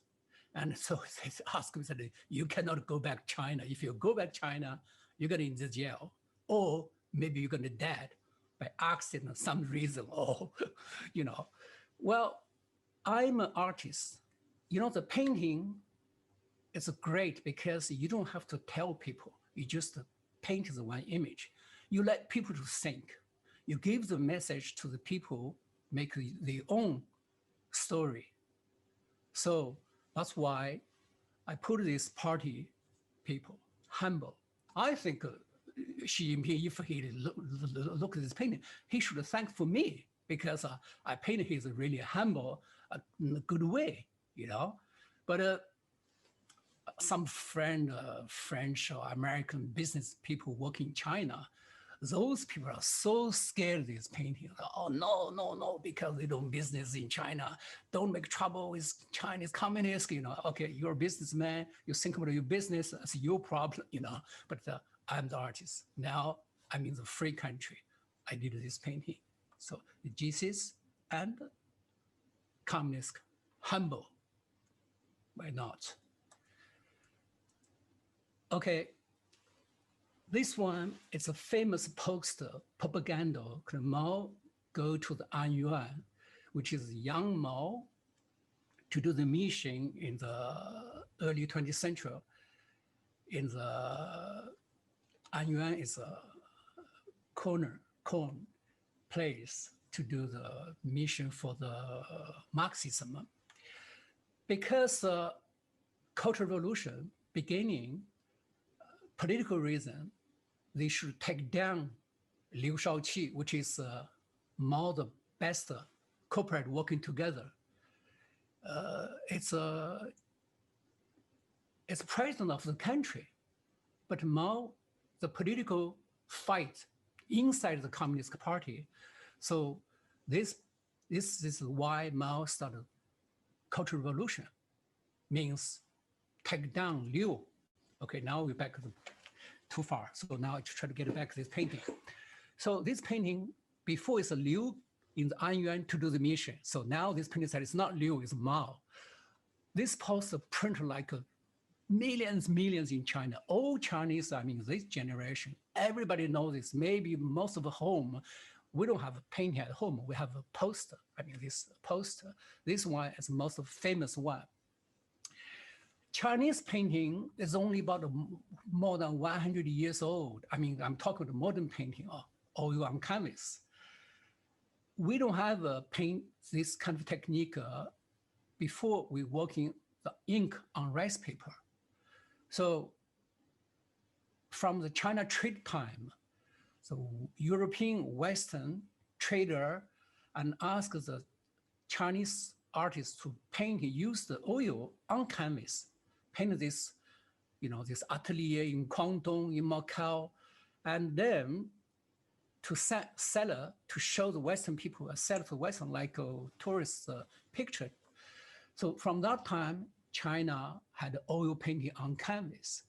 And so they asked me, said, you cannot go back China. If you go back China, you're going to in the jail, or maybe you're going to die by accident or some reason, or, Well, I'm an artist. The painting is great because you don't have to tell people. You just paint the one image. You let people to think. You give the message to the people, make their own story. So that's why I put this party people, humble. I think Xi Jinping, if he look at this painting, he should thank for me, because I painted his really humble, in a good way, But some French or American business people working in China, those people are so scared of this painting. Oh, no, because they don't business in China. Don't make trouble with Chinese communists, Okay, you're a businessman, you think about your business, that's your problem, But I'm the artist. Now I'm in the free country. I did this painting. So Jesus and communist, humble. Why not? Okay. This one is a famous poster, propaganda. Mao go to the An Yuan, which is young Mao, to do the mission in the early 20th century. In the An Yuan is a corn place to do the mission for the Marxism. Because Cultural Revolution beginning, political reason, they should take down Liu Shaoqi, which is Mao the best corporate working together. It's president of the country, but Mao, the political fight inside the Communist Party. So this is why Mao started Cultural Revolution, means take down Liu. Okay, now we're back too far. So now I try to get back to this painting. So this painting, before is a Liu in the An Yuan to do the mission. So now this painting said it's not Liu, it's Mao. This poster printed like millions in China. All Chinese, this generation, everybody knows this. Maybe most of the home, we don't have a painting at home. We have a poster. This poster. This one is the most famous one. Chinese painting is only about more than 100 years old. I'm talking about modern painting, oil on canvas. We don't have this kind of technique before we working the ink on rice paper. So from the China trade time, so European Western trader and ask the Chinese artists to paint, use the oil on canvas, paint this, this atelier in Guangdong, in Macau, and then to sell to show the Western people, sell to Western like a tourist picture. So from that time, China had oil painting on canvas.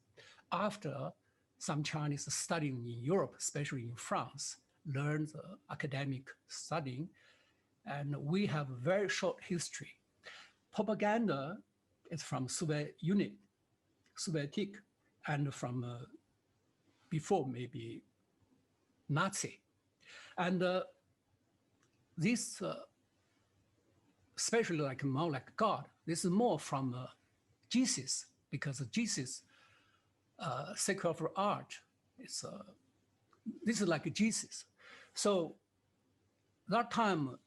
After some Chinese studying in Europe, especially in France, learned the academic studying, and we have a very short history. Propaganda is from Soviet Union, Sovietic, and from before maybe Nazi. And this, especially like more like God, this is more from Jesus, because Jesus, sacred art, is this is like Jesus. So that time,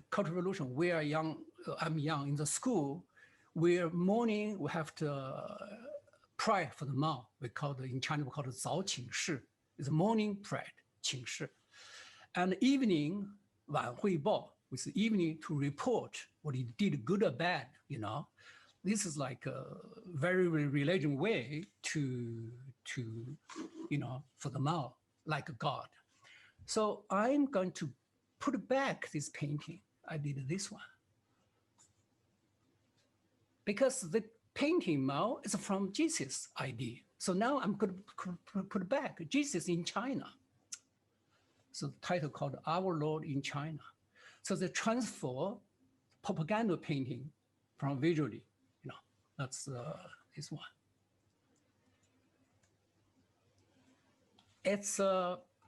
Cultural Revolution, we are young, I'm young in the school, we're morning, we have to pray for the Mao. We call it, in China, we call it 早请示. It's morning prayer, 请示. And evening, 晚汇报, with the evening to report what he did, good or bad, you know. This is like a very religious way to you know, for the Mao, like God. So I'm going to put back this painting. I did this one. Because the painting Mao is from Jesus' idea. So now I'm going to put back Jesus in China. So the title called Our Lord in China. So they transfer propaganda painting from visually, you know, that's this one. It's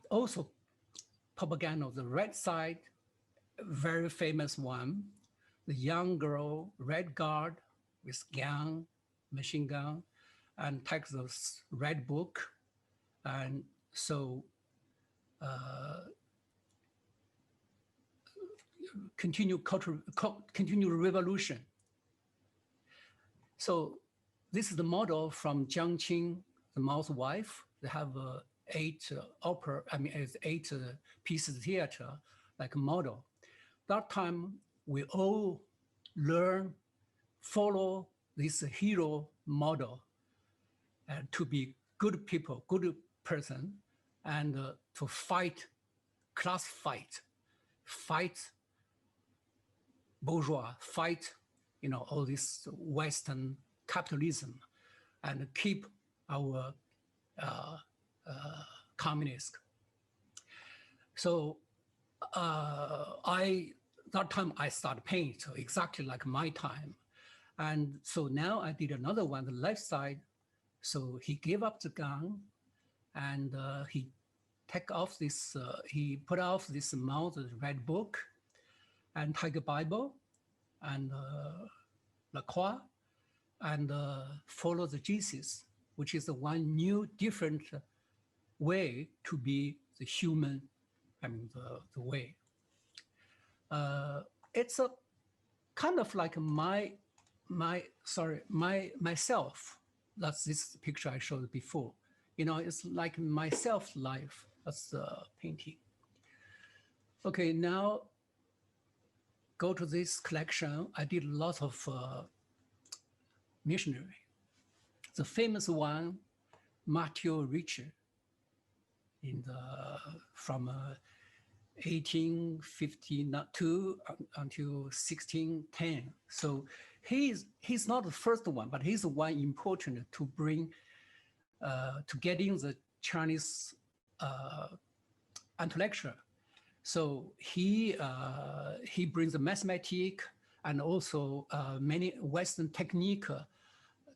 also propaganda, the red side, very famous one, the young girl, red guard with gun, machine gun, and takes the red book. And so continue revolution. So this is the model from Jiang Qing, the Mao's wife. They have eight pieces of theater, like a model. That time, we all learn, follow this hero model and to be good people, good person, and to fight, class fight bourgeois, fight, you know, all this Western capitalism, and keep our communist. So that time I started painting, so exactly like my time. And so now I did another one, the left side. So he gave up the gun, and he take off this, he put off this Mao, the red book, and Tiger Bible, and La Croix, and follow the Jesus, which is the one new, different way to be the human, I mean, the way. It's a kind of like myself. That's this picture I showed before. You know, it's like myself life. That's the painting. Okay, now go to this collection. I did lots of missionary. The famous one, Matthew Ricci, from 1852 until 1610. So he's not the first one, but he's the one important to bring, to get in the Chinese intellectual. So he brings the mathematics and also many Western technique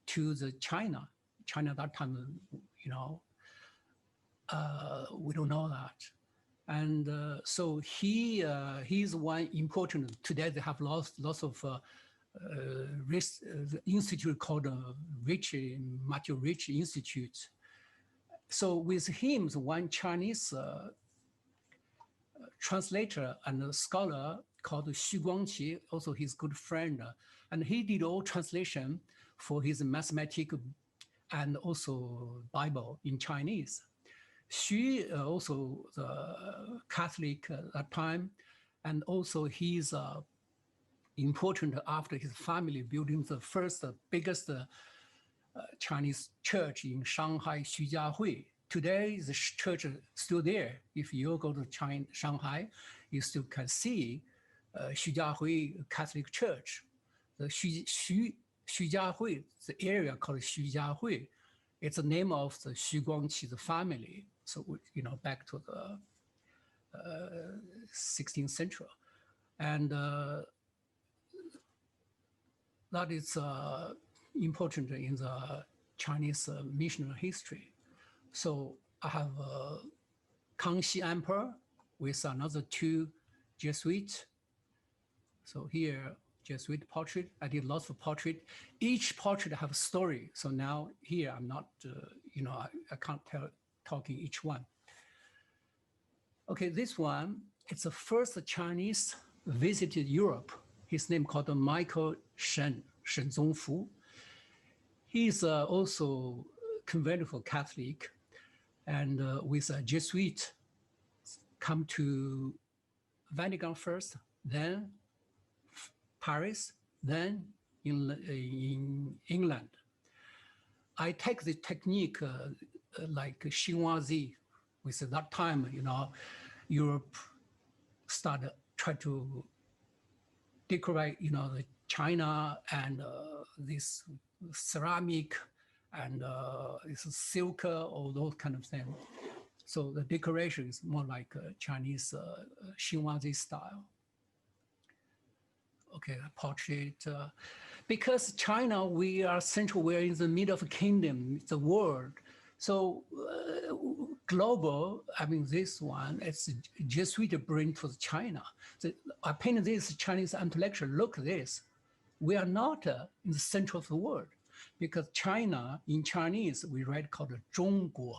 to the China. China that time, you know, we don't know that. And so he's one important. Today they have lots of institute called Matthew Ricci Institute. So with him, the one Chinese translator and scholar called Xu Guangqi, also his good friend, and he did all translation for his mathematics and also Bible in Chinese. Xu also the Catholic at that time, and also he's important after his family building the first biggest Chinese church in Shanghai, Xujiahui. Today, the church is still there. If you go to Shanghai, you still can see Xujiahui Catholic Church. The Xu Xujiahui, the area called Xujiahui, it's the name of the Xu Guangqi's family. So, back to the 16th century. And that is important in the Chinese missionary history. So I have Kangxi Emperor with another 2 Jesuits. So here, Jesuit portrait. I did lots of portrait. Each portrait have a story. So now here I'm not, I can't talking each one. Okay, this one, it's the first Chinese visited Europe. His name called Michael Shen Zongfu. He's also converted Catholic, and with a Jesuit come to Vatican first, then Paris, then in England. I take the technique like Xinhuazi. With that time, Europe started try to decorate, the China and this ceramic and this silk, all those kind of things. So the decoration is more like Chinese Xinhuazi style. Okay, portrait. Because China, we are in the middle of a kingdom, the world. So global, this one, it's Jesuit bring to China. So I painted this Chinese intellectual, look at this. We are not in the center of the world, because China, in Chinese, we write called Zhongguo.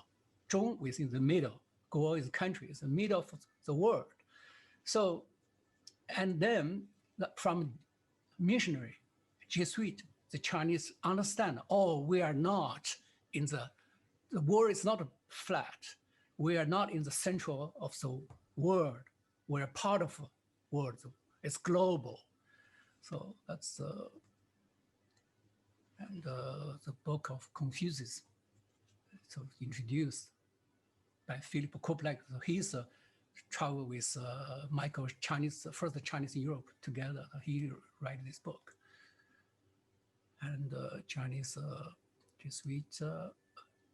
Zhong is in the middle, Guo is country, it's the middle of the world. So, and then from missionary, Jesuit, the Chinese understand, we are not in the world is not flat. We are not in the central of the world. We're part of the world. It's global. So that's and the book of Confucius. So introduced by Philip Koplek. So he's travel with Michael first Chinese in Europe together. He write this book. And Chinese Jesuit.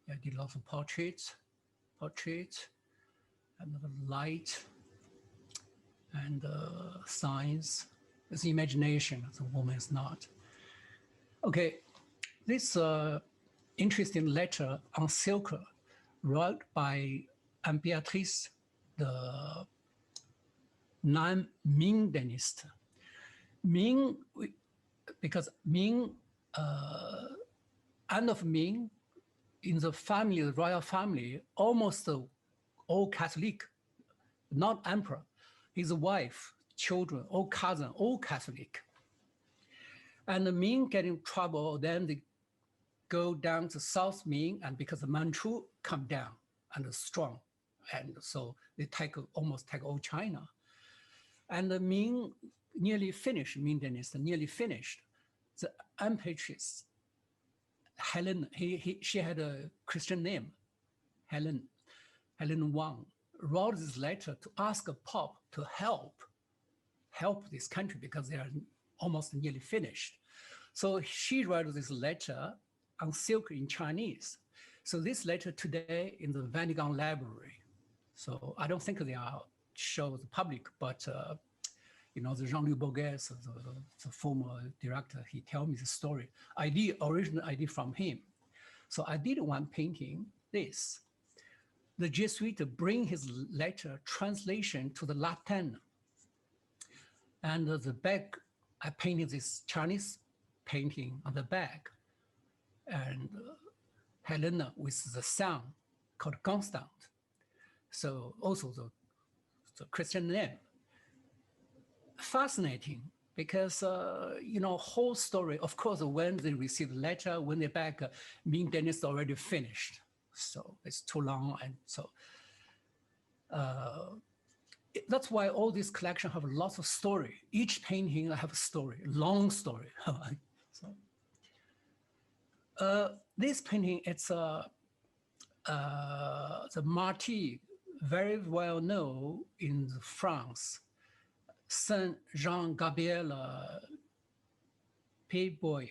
I did lots of portraits, and the light, and signs. It's imagination. The woman is not. Okay, this interesting letter on silk, wrote by Anne Beatrice, the non-Ming dynasty. Ming, because Ming, end of Ming, in the family, the royal family, almost all Catholic, not emperor. His wife, children, all cousin, all Catholic. And the Ming get in trouble, then they go down to South Ming, and because the Manchu come down and strong, and so they almost take all China. And the Ming nearly finished, Ming dynasty nearly finished. The empress Helen, she had a Christian name, Helen Wang, wrote this letter to ask a Pope to help this country because they are almost nearly finished. So she wrote this letter on silk in Chinese. So this letter today in the Vatican Library. So I don't think they are shown the public, but the Jean-Louis Bourges, the former director, he tell me the story. Original idea from him. So I did one painting, this. The Jesuit bring his letter translation to the Latin. And the back, I painted this Chinese painting on the back. And Helena with the son called Constant. So also the Christian name. Fascinating because, whole story, of course, when they receive the letter, when they're back, Ming dynasty already finished. So it's too long. And so that's why all this collection have lots of story. Each painting have a story, long story. This painting, it's the Marty, very well known in France. Saint Jean Gabriel Payboy.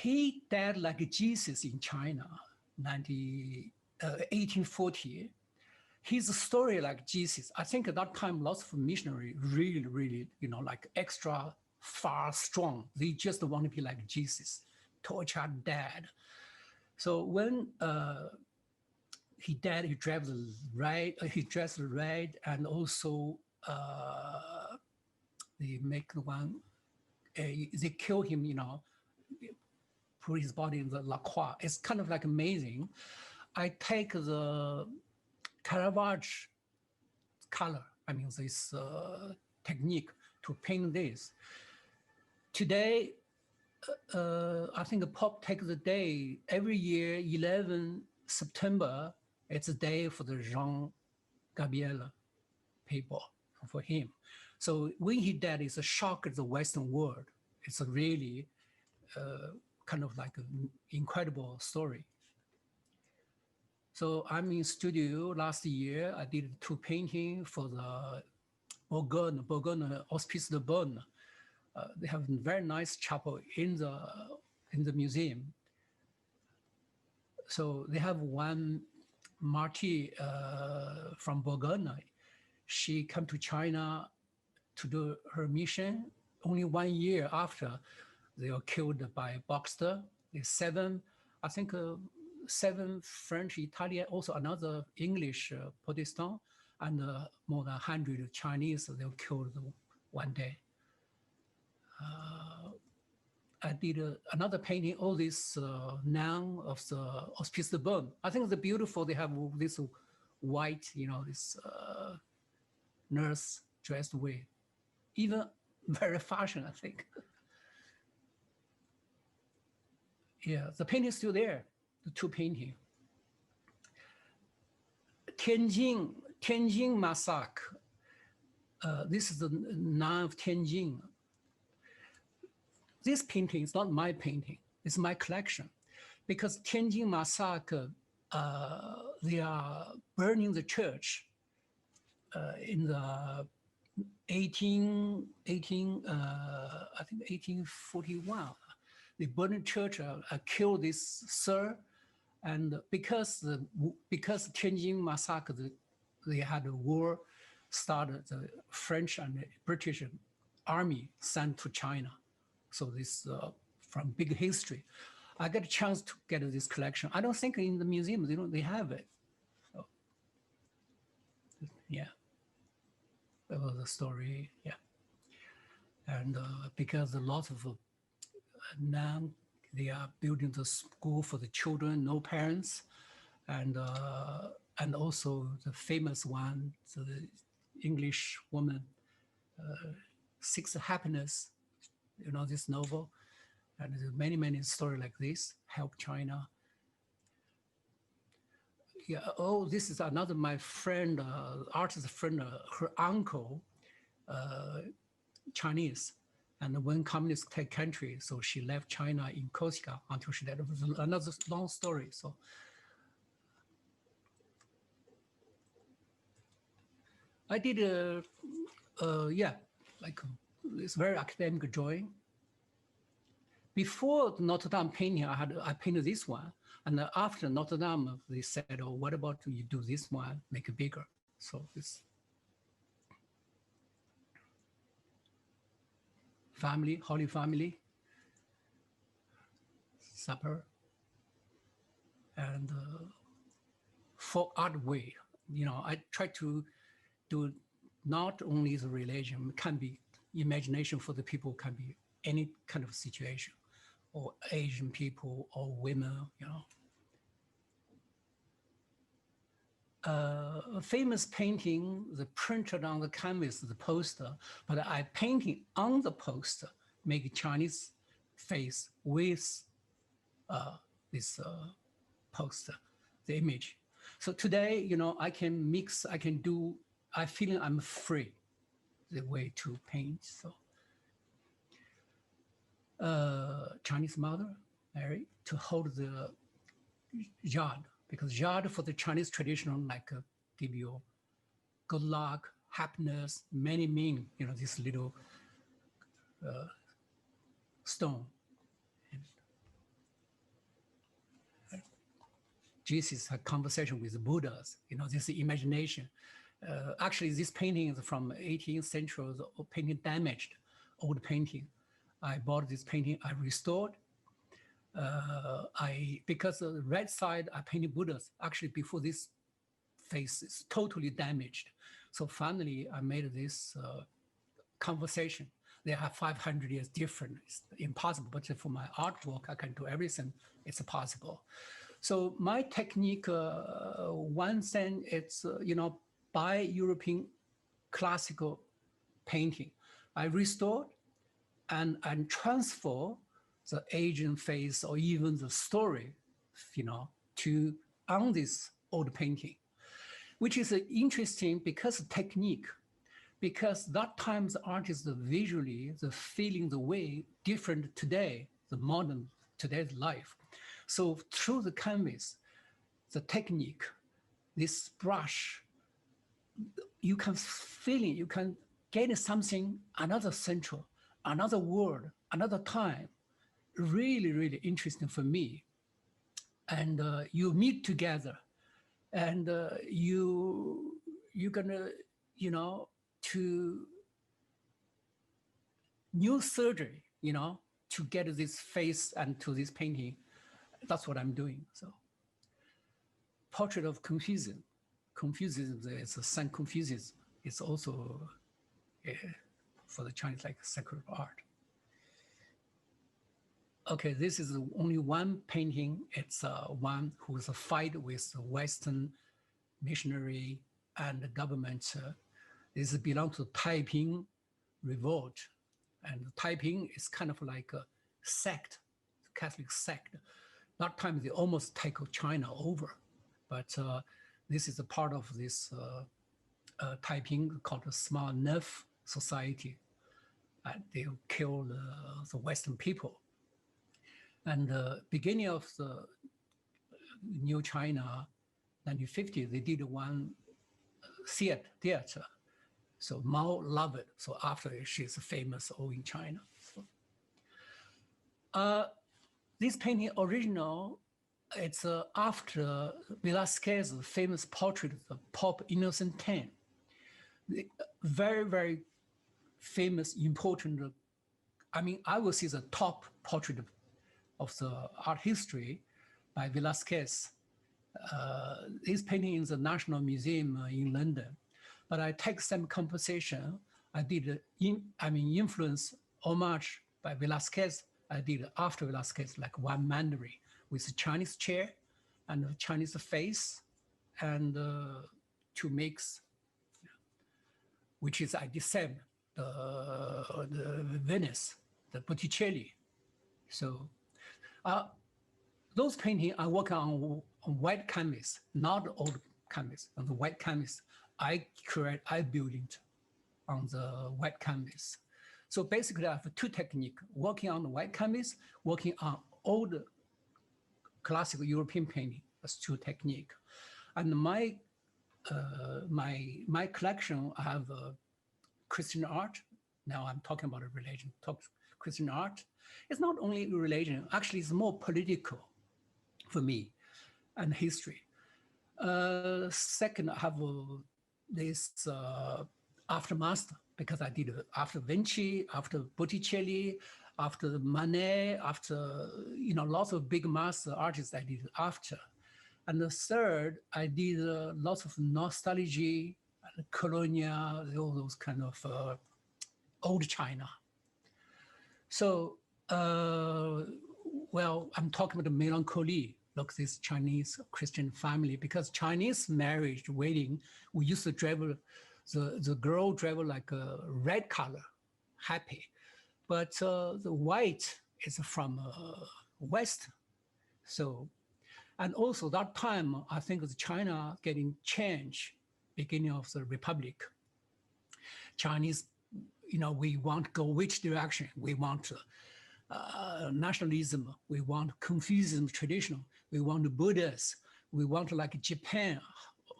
he died like Jesus in China, 1840. His story like Jesus, I think at that time, lots of missionaries really, like extra far strong. They just want to be like Jesus, tortured, dead. So when he died, he dressed red, and also they make one, they kill him, put his body in the La Croix. It's kind of like amazing. I take the Caravage color, this technique to paint this. Today, I think the Pope takes the day, every year, 11 September, it's a day for the Jean Gabriel people, for him. So when he died, it's a shock of the Western world. It's a really kind of like an incredible story. So I'm in studio last year. I did 2 paintings for the Bourgogne Hospice de Beaune. They have a very nice chapel in the museum. So they have one martyr from Bourgogne. She came to China to do her mission. Only 1 year after, they were killed by Boxer. There's 7, I think 7 French, Italian, also another English Protestant, and more than 100 Chinese, they were killed one day. I did another painting, all this nun of the Hospice de Beaune. I think the beautiful, they have this white, this nurse dressed way, even very fashion, I think. Yeah, the painting is still there, the 2 paintings. Tianjin massacre. This is the nun of Tianjin. This painting is not my painting, it's my collection. Because Tianjin massacre, they are burning the church in the 1841. They burned the church, killed this sir, and because Tianjin massacre, they had a war started, the French and British army sent to China. So this from big history. I got a chance to get this collection. I don't think in the museum they have it. So, yeah, that was the story. Yeah, and because a lot of now they are building the school for the children, no parents, and also the famous one, the English woman, Six Happiness. This novel, and there's many stories like this, help China. Yeah, oh, this is another, my friend, artist friend, her uncle, Chinese, and when communists take country, so she left China in Corsica until she died. It was another long story, so. I did, yeah, like this very academic drawing. Before the Notre Dame painting, I painted this one, and after Notre Dame, they said, "Oh, what about you do this one, make it bigger?" So this family, Holy Family, supper, and for art way, I try to do not only the religion, it can be imagination for the people, can be any kind of situation, or Asian people or women, A famous painting, the printed on the canvas, the poster, but I painting on the poster, make a Chinese face with this poster, the image. So today, I can mix, I can do, I feel I'm free, the way to paint, so. Chinese mother, Mary, to hold the yard, because yard for the Chinese traditional, like give you good luck, happiness, many mean, this little stone. Jesus had conversation with the Buddhas, this imagination. Actually, this painting is from 18th century, the painting damaged, old painting. I bought this painting, I restored. Because the right side, I painted Buddhas. Actually, before this face is totally damaged. So finally, I made this conversation. They have 500 years different. It's impossible, but for my artwork, I can do everything. It's possible. So my technique, one thing, it's, by European classical painting. I restored and transfer the Asian face or even the story, to on this old painting, which is interesting because technique, because that time the artist visually, the feeling, the way different today, the modern today's life. So through the canvas, the technique, this brush, you can feel it, you can get something, another central, another word, another time. Really, really interesting for me. And you meet together and you're gonna, to new surgery, to get this face and to this painting. That's what I'm doing. So portrait of Confucianism. Confucianism is a Saint Confucius. It's also for the Chinese like sacred art. Okay, this is only one painting. It's one who's a fight with the Western missionary and the government. This belongs to Taiping revolt. And Taiping is kind of like a sect, Catholic sect. That time they almost take China over. But this is a part of this Taiping called the Smart Neuf Society. And they kill the Western people. And the beginning of the New China, 1950, they did one theater. So Mao loved it. So after she's famous all in China. So, this painting original, it's after Velázquez's famous portrait of Pope Innocent X. The very, very famous, important, I will say the top portrait of the art history by Velázquez. This painting is the National Museum in London. But I take some composition. I did, influence, homage by Velázquez. I did after Velázquez, like one Mandarin with a Chinese chair and a Chinese face and to mix, which is I descend the Venice, the Botticelli. So those paintings I work on white canvas, not old canvas. On the white canvas, I build it on the white canvas. So basically, I have two techniques: working on the white canvas, working on old classical European painting. That's two techniques. And my collection, I have Christian art. Now I'm talking about a religion. Christian art. It's not only religion. Actually, it's more political for me, and history. Second, I have this aftermath, because I did after Vinci, after Botticelli, after Manet, after lots of big master artists I did after. And the third, I did lots of nostalgia, colonial, all those kind of old China. So, well, I'm talking about the melancholy. Look, this Chinese Christian family, because Chinese marriage wedding, we used to travel, the girl travel like a red color, happy. But the white is from West. So, and also that time, I think the China getting change, beginning of the Republic. Chinese, we want to go which direction? We want nationalism, we want Confucianism traditional, we want Buddhists, we want like Japan,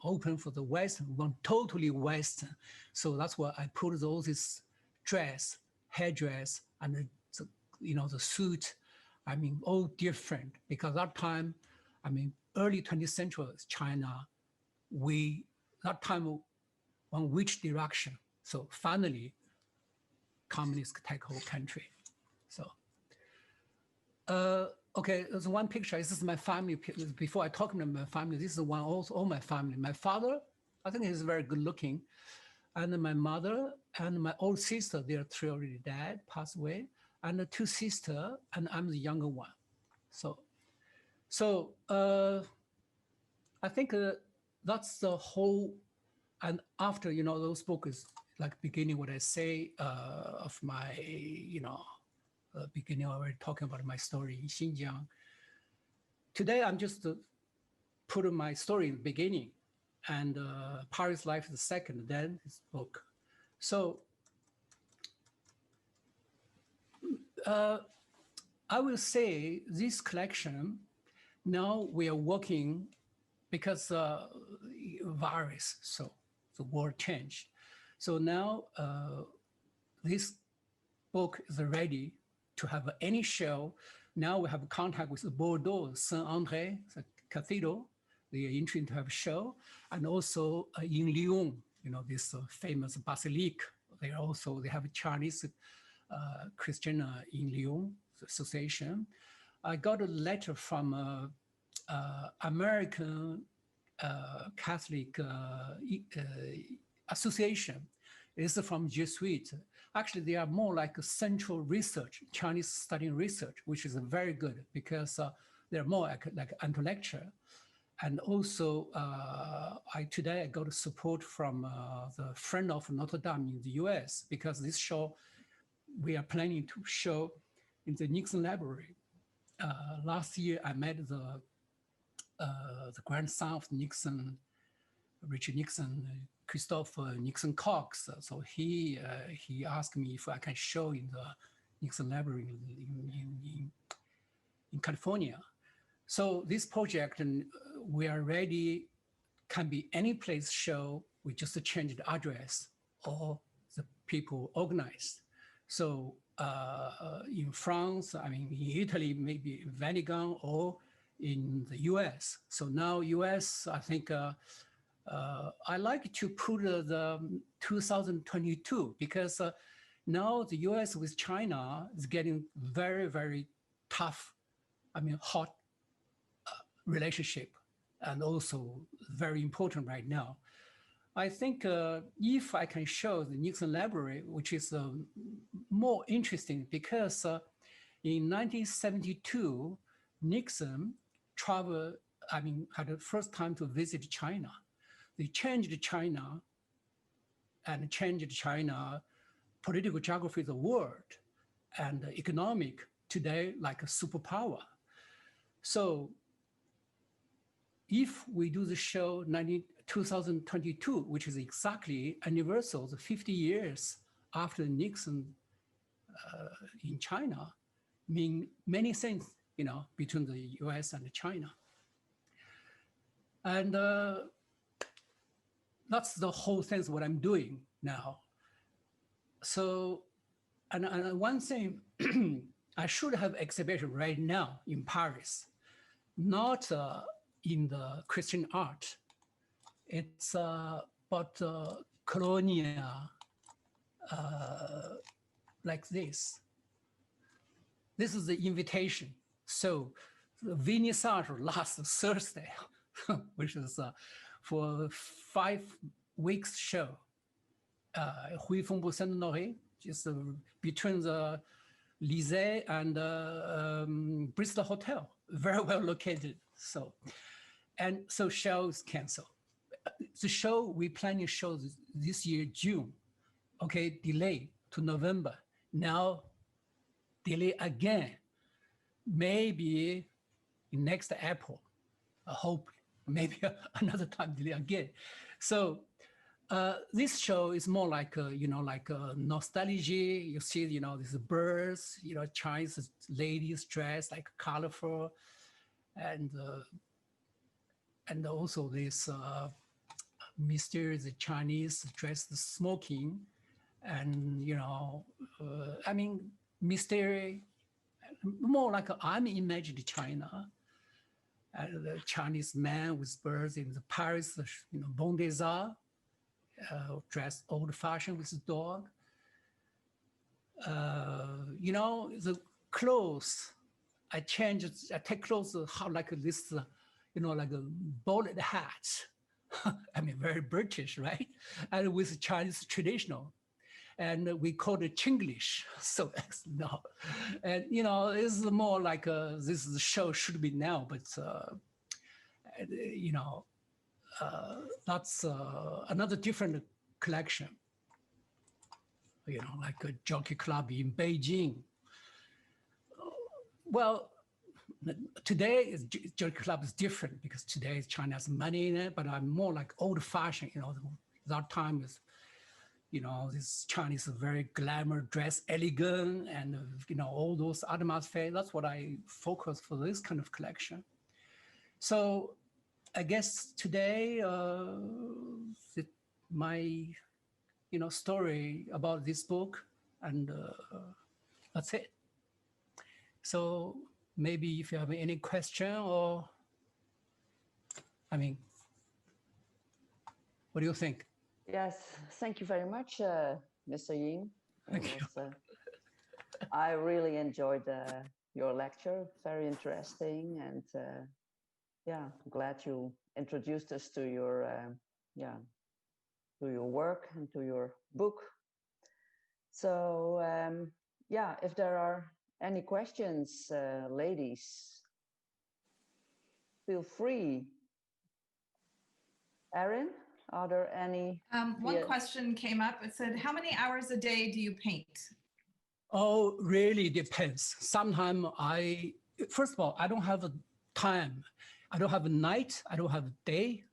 open for the West, we want totally Western. So that's why I put all this dress, headdress, and the suit, all different, because that time I mean, early 20th century China, that time on which direction? So finally, communists take whole country. So, okay, there's one picture. This is my family. Before I talk about my family, this is one also all my family. My father, I think he's very good looking. And my mother and my old sister, they are three already died, passed away. And the two sisters, and I'm the younger one. So I think that's the whole, and after, those books, like beginning what I say of my, beginning already talking about my story in Xinjiang. Today, I'm just putting my story in the beginning, and Paris Life is the second, then this book. So I will say this collection, now we are working because virus, so the world changed. So now this book is ready to have any show. Now we have contact with Bordeaux, Saint-André, the cathedral. They are interested to have a show. And also in Lyon, this famous basilique. They have a Chinese Christian in Lyon association. I got a letter from American Catholic association. It's from Jesuit. Actually, they are more like a central research, Chinese studying research, which is very good because they're more like intellectual. And also, today I got support from the Friend of Notre Dame in the US, because this show, we are planning to show in the Nixon Library. Last year, I met the grandson of Nixon, Richard Nixon, Christopher Nixon Cox. So he asked me if I can show in the Nixon Library in California. So this project, we are ready, can be any place show. We just change the address or the people organized. So in France, in Italy, maybe Vatican, or in the US. So now US, I think, I like to put the 2022, because now the US with China is getting very, very tough, hot relationship, and also very important right now. I think if I can show the Nixon Library, which is more interesting, because in 1972, Nixon traveled, had the first time to visit China. They changed China and changed China political geography of the world and economic today like a superpower. So if we do the show 2022, which is exactly anniversary of 50 years after Nixon in China, mean many things, between the US and China. And that's the whole thing, what I'm doing now. So, and one thing, I should have exhibition right now in Paris, not in the Christian art. It's about colonial, like this. This is the invitation. So the vernissage last Thursday, which is for 5 weeks show. Rue Faubourg Saint-Honoré, just between the Élysée and Bristol Hotel, very well located. So shows canceled. The show we planning show this year June, okay, delay to November. Now delay again, maybe in next April. I hope maybe another time delay again. So this show is more like like a nostalgia. You see, these birds, Chinese ladies dressed like colorful, and also this mysterious Chinese dressed smoking, and mystery, more like I'm imagined China. the Chinese man with birds in the Paris, Bon des Arts, dressed old-fashioned with his dog. The clothes, I take clothes how like this, like a bowler hat. I mean, very British, right? And with Chinese traditional. And we call it Chinglish. So no, and it's more like this show should be now, but that's another different collection. Like a jockey club in Beijing. Well, today jockey club is different because today China has money in it, but I'm more like old-fashioned. That time is. This Chinese very glamour, dress elegant, and all those atmosphere. That's what I focus for this kind of collection. So, I guess today my story about this book, and that's it. So maybe if you have any question or, what do you think?
Yes, thank you very much, Mr. Ying.
Thank you.
I really enjoyed your lecture, very interesting, and I'm glad you introduced us to your work and to your book. So if there are any questions, ladies, feel free. Erin? Are there any?
One question came up. It said, how many hours a day do you paint?
Oh, really depends. Sometimes first of all, I don't have a time. I don't have a night. I don't have a day.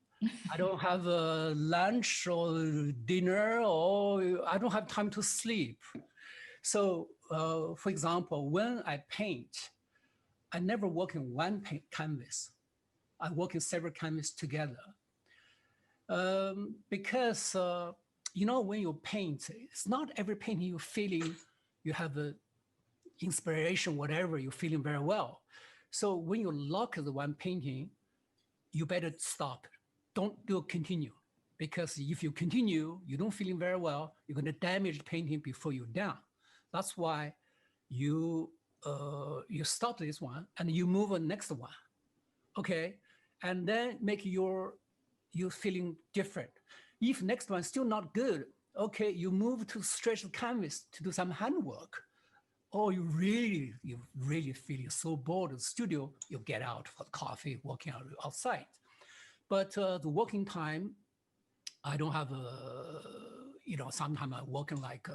I don't have a lunch or dinner, or I don't have time to sleep. So, for example, when I paint, I never work in one canvas. I work in several canvases together. Because, when you paint, it's not every painting you're feeling, you have a inspiration, whatever, you're feeling very well. So when you look at the one painting, you better stop. Don't continue. Because if you continue, you don't feeling very well, you're going to damage the painting before you're done. That's why you stop this one and you move on next one. Okay? And then make you're feeling different. If next one still not good, okay, you move to stretch the canvas to do some handwork. Or you really feel so bored in the studio, you get out for coffee, walking outside. But the working time, I don't have sometimes I'm working like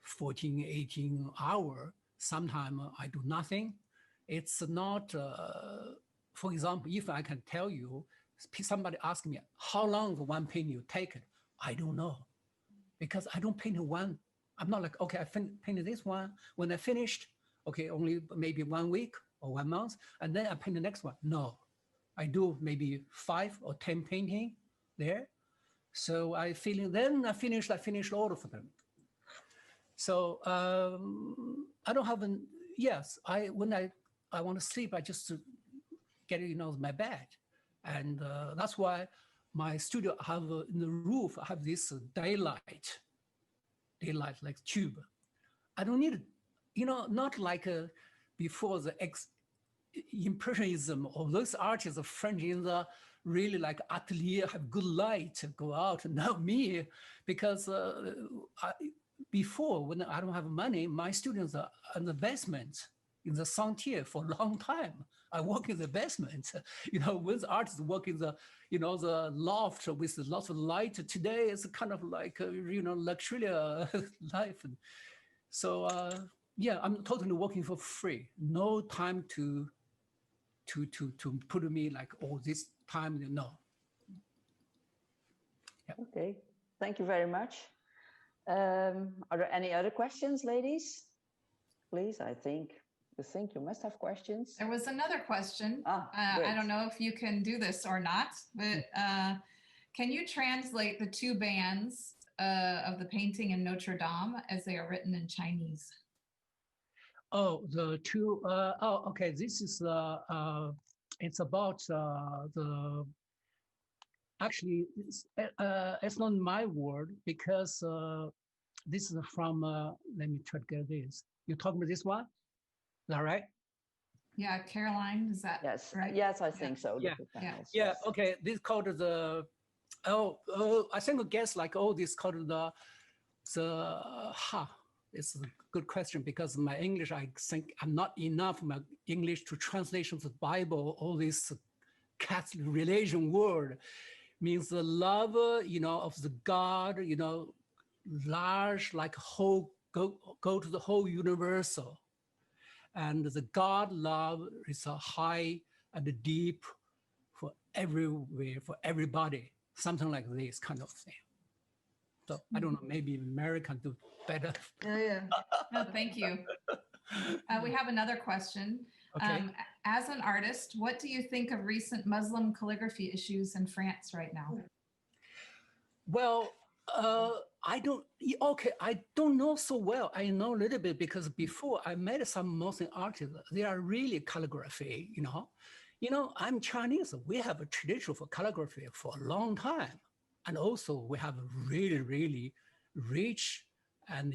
14, 18 hours. Sometimes I do nothing. It's not, for example, if I can tell you, somebody asked me, how long the one painting you take? I don't know, because I don't paint one. I'm not like, okay, I painted this one. When I finished, okay, only maybe 1 week or 1 month, and then I paint the next one. No, I do maybe 5 or 10 painting there. So I finished all of them. So I don't have when I want to sleep, I just get my bed. And that's why my studio have in the roof, I have this daylight like tube. I don't need, not like before the Impressionism or those artists, French in the really like atelier, have good light, go out. Now me, because before when I don't have money, my students are in the basement in the sentier for a long time. I work in the basement, with artists work in the, the loft with lots of light. Today it's kind of like, luxurious life. So, I'm totally working for free. No time to put me like, oh, this time, no. Yeah.
Okay, thank you very much. Are there any other questions, ladies? Please, I think you must have questions.
There was another question.
Great.
I don't know if you can do this or not, but can you translate the 2 bands of the painting in Notre Dame as they are written in Chinese?
Oh, the 2, okay, this is it's about actually, it's not my word because this is from, let me try to get this. You're talking about this one? Is that right?
Yeah, Caroline, is that
Yes,
right?
yes, I think so.
Yeah.
Yes,
Yeah,
yes.
okay, this called the, I think a guess like, this called it's a good question because my English, I think I'm not enough my English to translation the Bible, all this Catholic religion word means the love, of the God, large, like whole, go to the whole universal. And the God love is a high and deep for everywhere, for everybody, something like this kind of thing. So I don't know, maybe American do better.
Yeah. No, thank you. We have another question.
Okay.
As an artist, what do you think of recent Muslim calligraphy issues in France right now?
Well, I don't know so well. I know a little bit because before I met some Muslim artists, they are really calligraphy, I'm Chinese. We have a tradition for calligraphy for a long time. And also we have a really, really rich and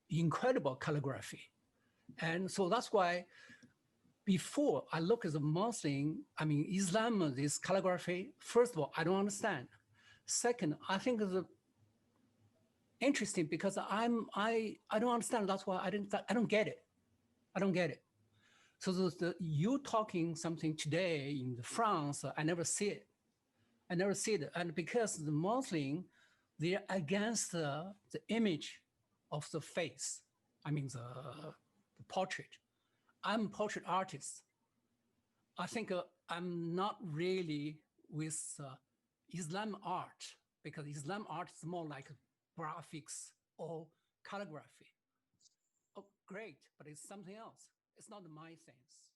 incredible calligraphy. And so that's why before I look at the Muslim, Islam, this calligraphy, first of all, I don't understand. Second, I think it's interesting because I don't understand. That's why I don't get it. I don't get it. So you talking something today in France, I never see it. I never see it. And because the Muslim, they're against the image of the face. The portrait. I'm a portrait artist. I think I'm not really with Islam art because Islam art is more like graphics or calligraphy. Oh, great, but it's something else. It's not my things.